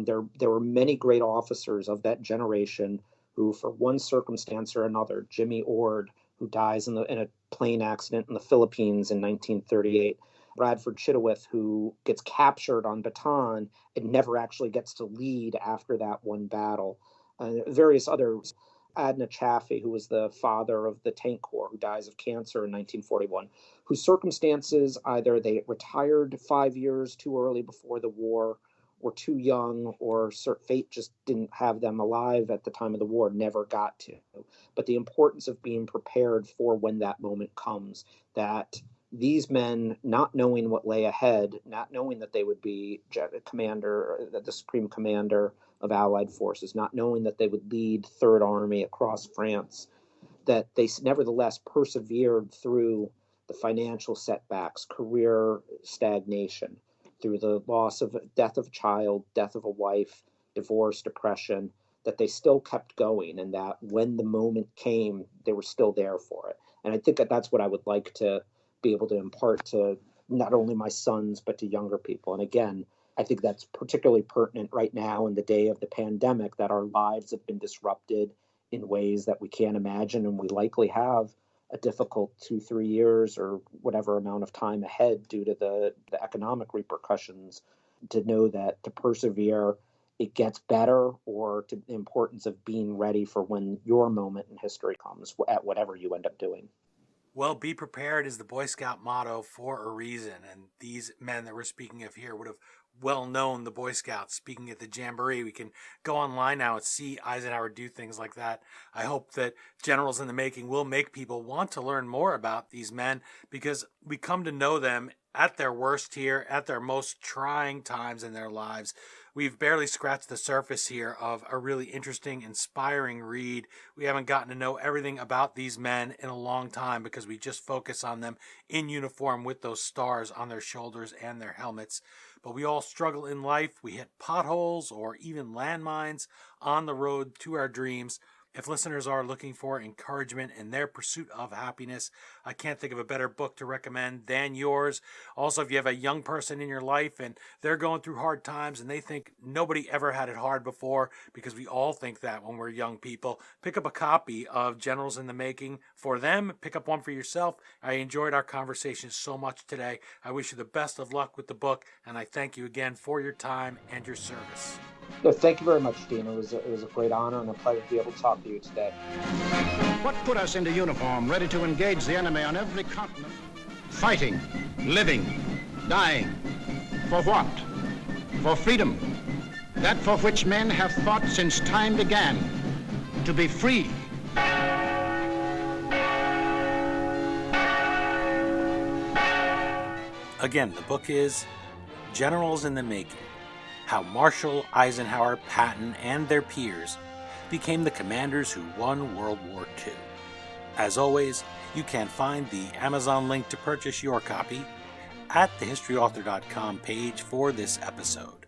There were many great officers of that generation who, for one circumstance or another, Jimmy Ord, who dies in a plane accident in the Philippines in 1938, Bradford Chittiwith, who gets captured on Bataan and never actually gets to lead after that one battle, various others. Adna Chaffee, who was the father of the Tank Corps, who dies of cancer in 1941, whose circumstances, either they retired 5 years too early before the war, were too young, or fate just didn't have them alive at the time of the war, never got to. But the importance of being prepared for when that moment comes, that these men, not knowing what lay ahead, not knowing that they would be the Supreme Commander of Allied forces, not knowing that they would lead Third Army across France, that they nevertheless persevered through the financial setbacks, career stagnation, through the death of a child, death of a wife, divorce, depression, that they still kept going, and that when the moment came, they were still there for it. And I think that's what I would like to be able to impart to not only my sons, but to younger people. And again, I think that's particularly pertinent right now in the day of the pandemic, that our lives have been disrupted in ways that we can't imagine, and we likely have a difficult 2-3 years or whatever amount of time ahead due to the economic repercussions. To know that to persevere, it gets better, or to the importance of being ready for when your moment in history comes at whatever you end up doing. Well, be prepared is the Boy Scout motto for a reason, and these men that we're speaking of here would have well known the Boy Scouts. Speaking at the Jamboree, we can go online now and see Eisenhower do things like that. I hope that Generals in the Making will make people want to learn more about these men, because we come to know them at their worst here, at their most trying times in their lives. We've barely scratched the surface here of a really interesting, inspiring read. We haven't gotten to know everything about these men in a long time because we just focus on them in uniform with those stars on their shoulders and their helmets. But we all struggle in life. We hit potholes or even landmines on the road to our dreams. If listeners are looking for encouragement in their pursuit of happiness, I can't think of a better book to recommend than yours. Also, if you have a young person in your life and they're going through hard times and they think nobody ever had it hard before, because we all think that when we're young people, pick up a copy of Generals in the Making for them. Pick up one for yourself. I enjoyed our conversation so much today. I wish you the best of luck with the book, and I thank you again for your time and your service. No, thank you very much, Dean. It was a great honor and a pleasure to be able to talk to you today. What put us into uniform, ready to engage the enemy on every continent? Fighting, living, dying. For what? For freedom. That for which men have fought since time began. To be free. Again, the book is Generals in the Making: How Marshall, Eisenhower, Patton, and their peers became the commanders who won World War II. As always, you can find the Amazon link to purchase your copy at thehistoryauthor.com page for this episode.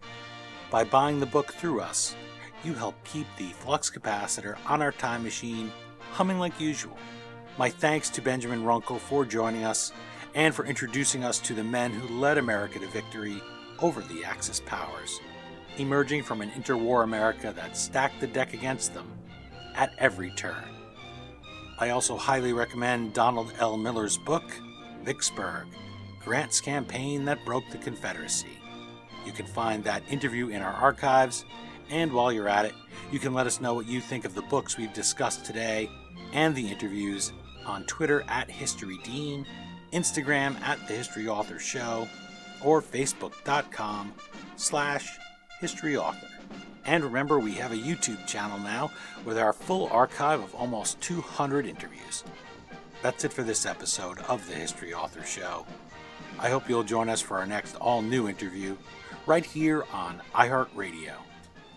By buying the book through us, you help keep the flux capacitor on our time machine humming like usual. My thanks to Benjamin Runkle for joining us and for introducing us to the men who led America to victory over the Axis powers, emerging from an interwar America that stacked the deck against them at every turn. I also highly recommend Donald L. Miller's book, Vicksburg: Grant's Campaign That Broke the Confederacy. You can find that interview in our archives, and while you're at it, you can let us know what you think of the books we've discussed today and the interviews on Twitter at HistoryDean, Instagram at The History Author Show, or Facebook.com/HistoryAuthor. And remember, we have a YouTube channel now with our full archive of almost 200 interviews. That's it for this episode of The History Author Show. I hope you'll join us for our next all-new interview right here on iHeartRadio.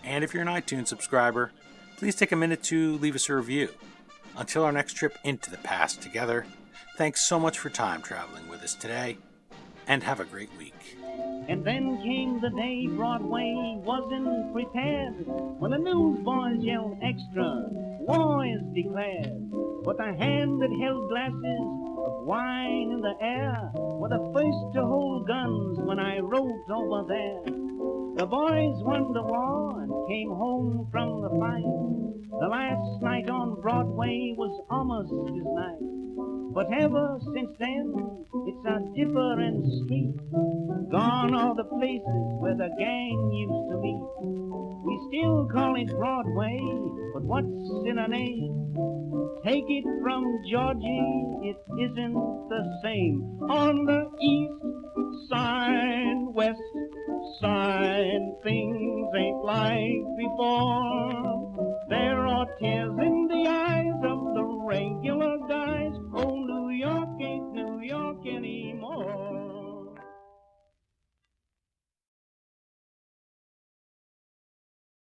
And if you're an iTunes subscriber, please take a minute to leave us a review. Until our next trip into the past together, thanks so much for time traveling with us today, and have a great week. And then came the day Broadway wasn't prepared, when the newsboys yelled extra, war is declared. But the hand that held glasses of wine in the air were the first to hold guns when I rode over there. The boys won the war and came home from the fight. The last night on Broadway was almost his night. But ever since then, it's a different street. Gone are the places where the gang used to meet. We still call it Broadway, but what's in a name? Take it from Georgie, it isn't the same. On the east side, west side, things ain't like before. There are tears in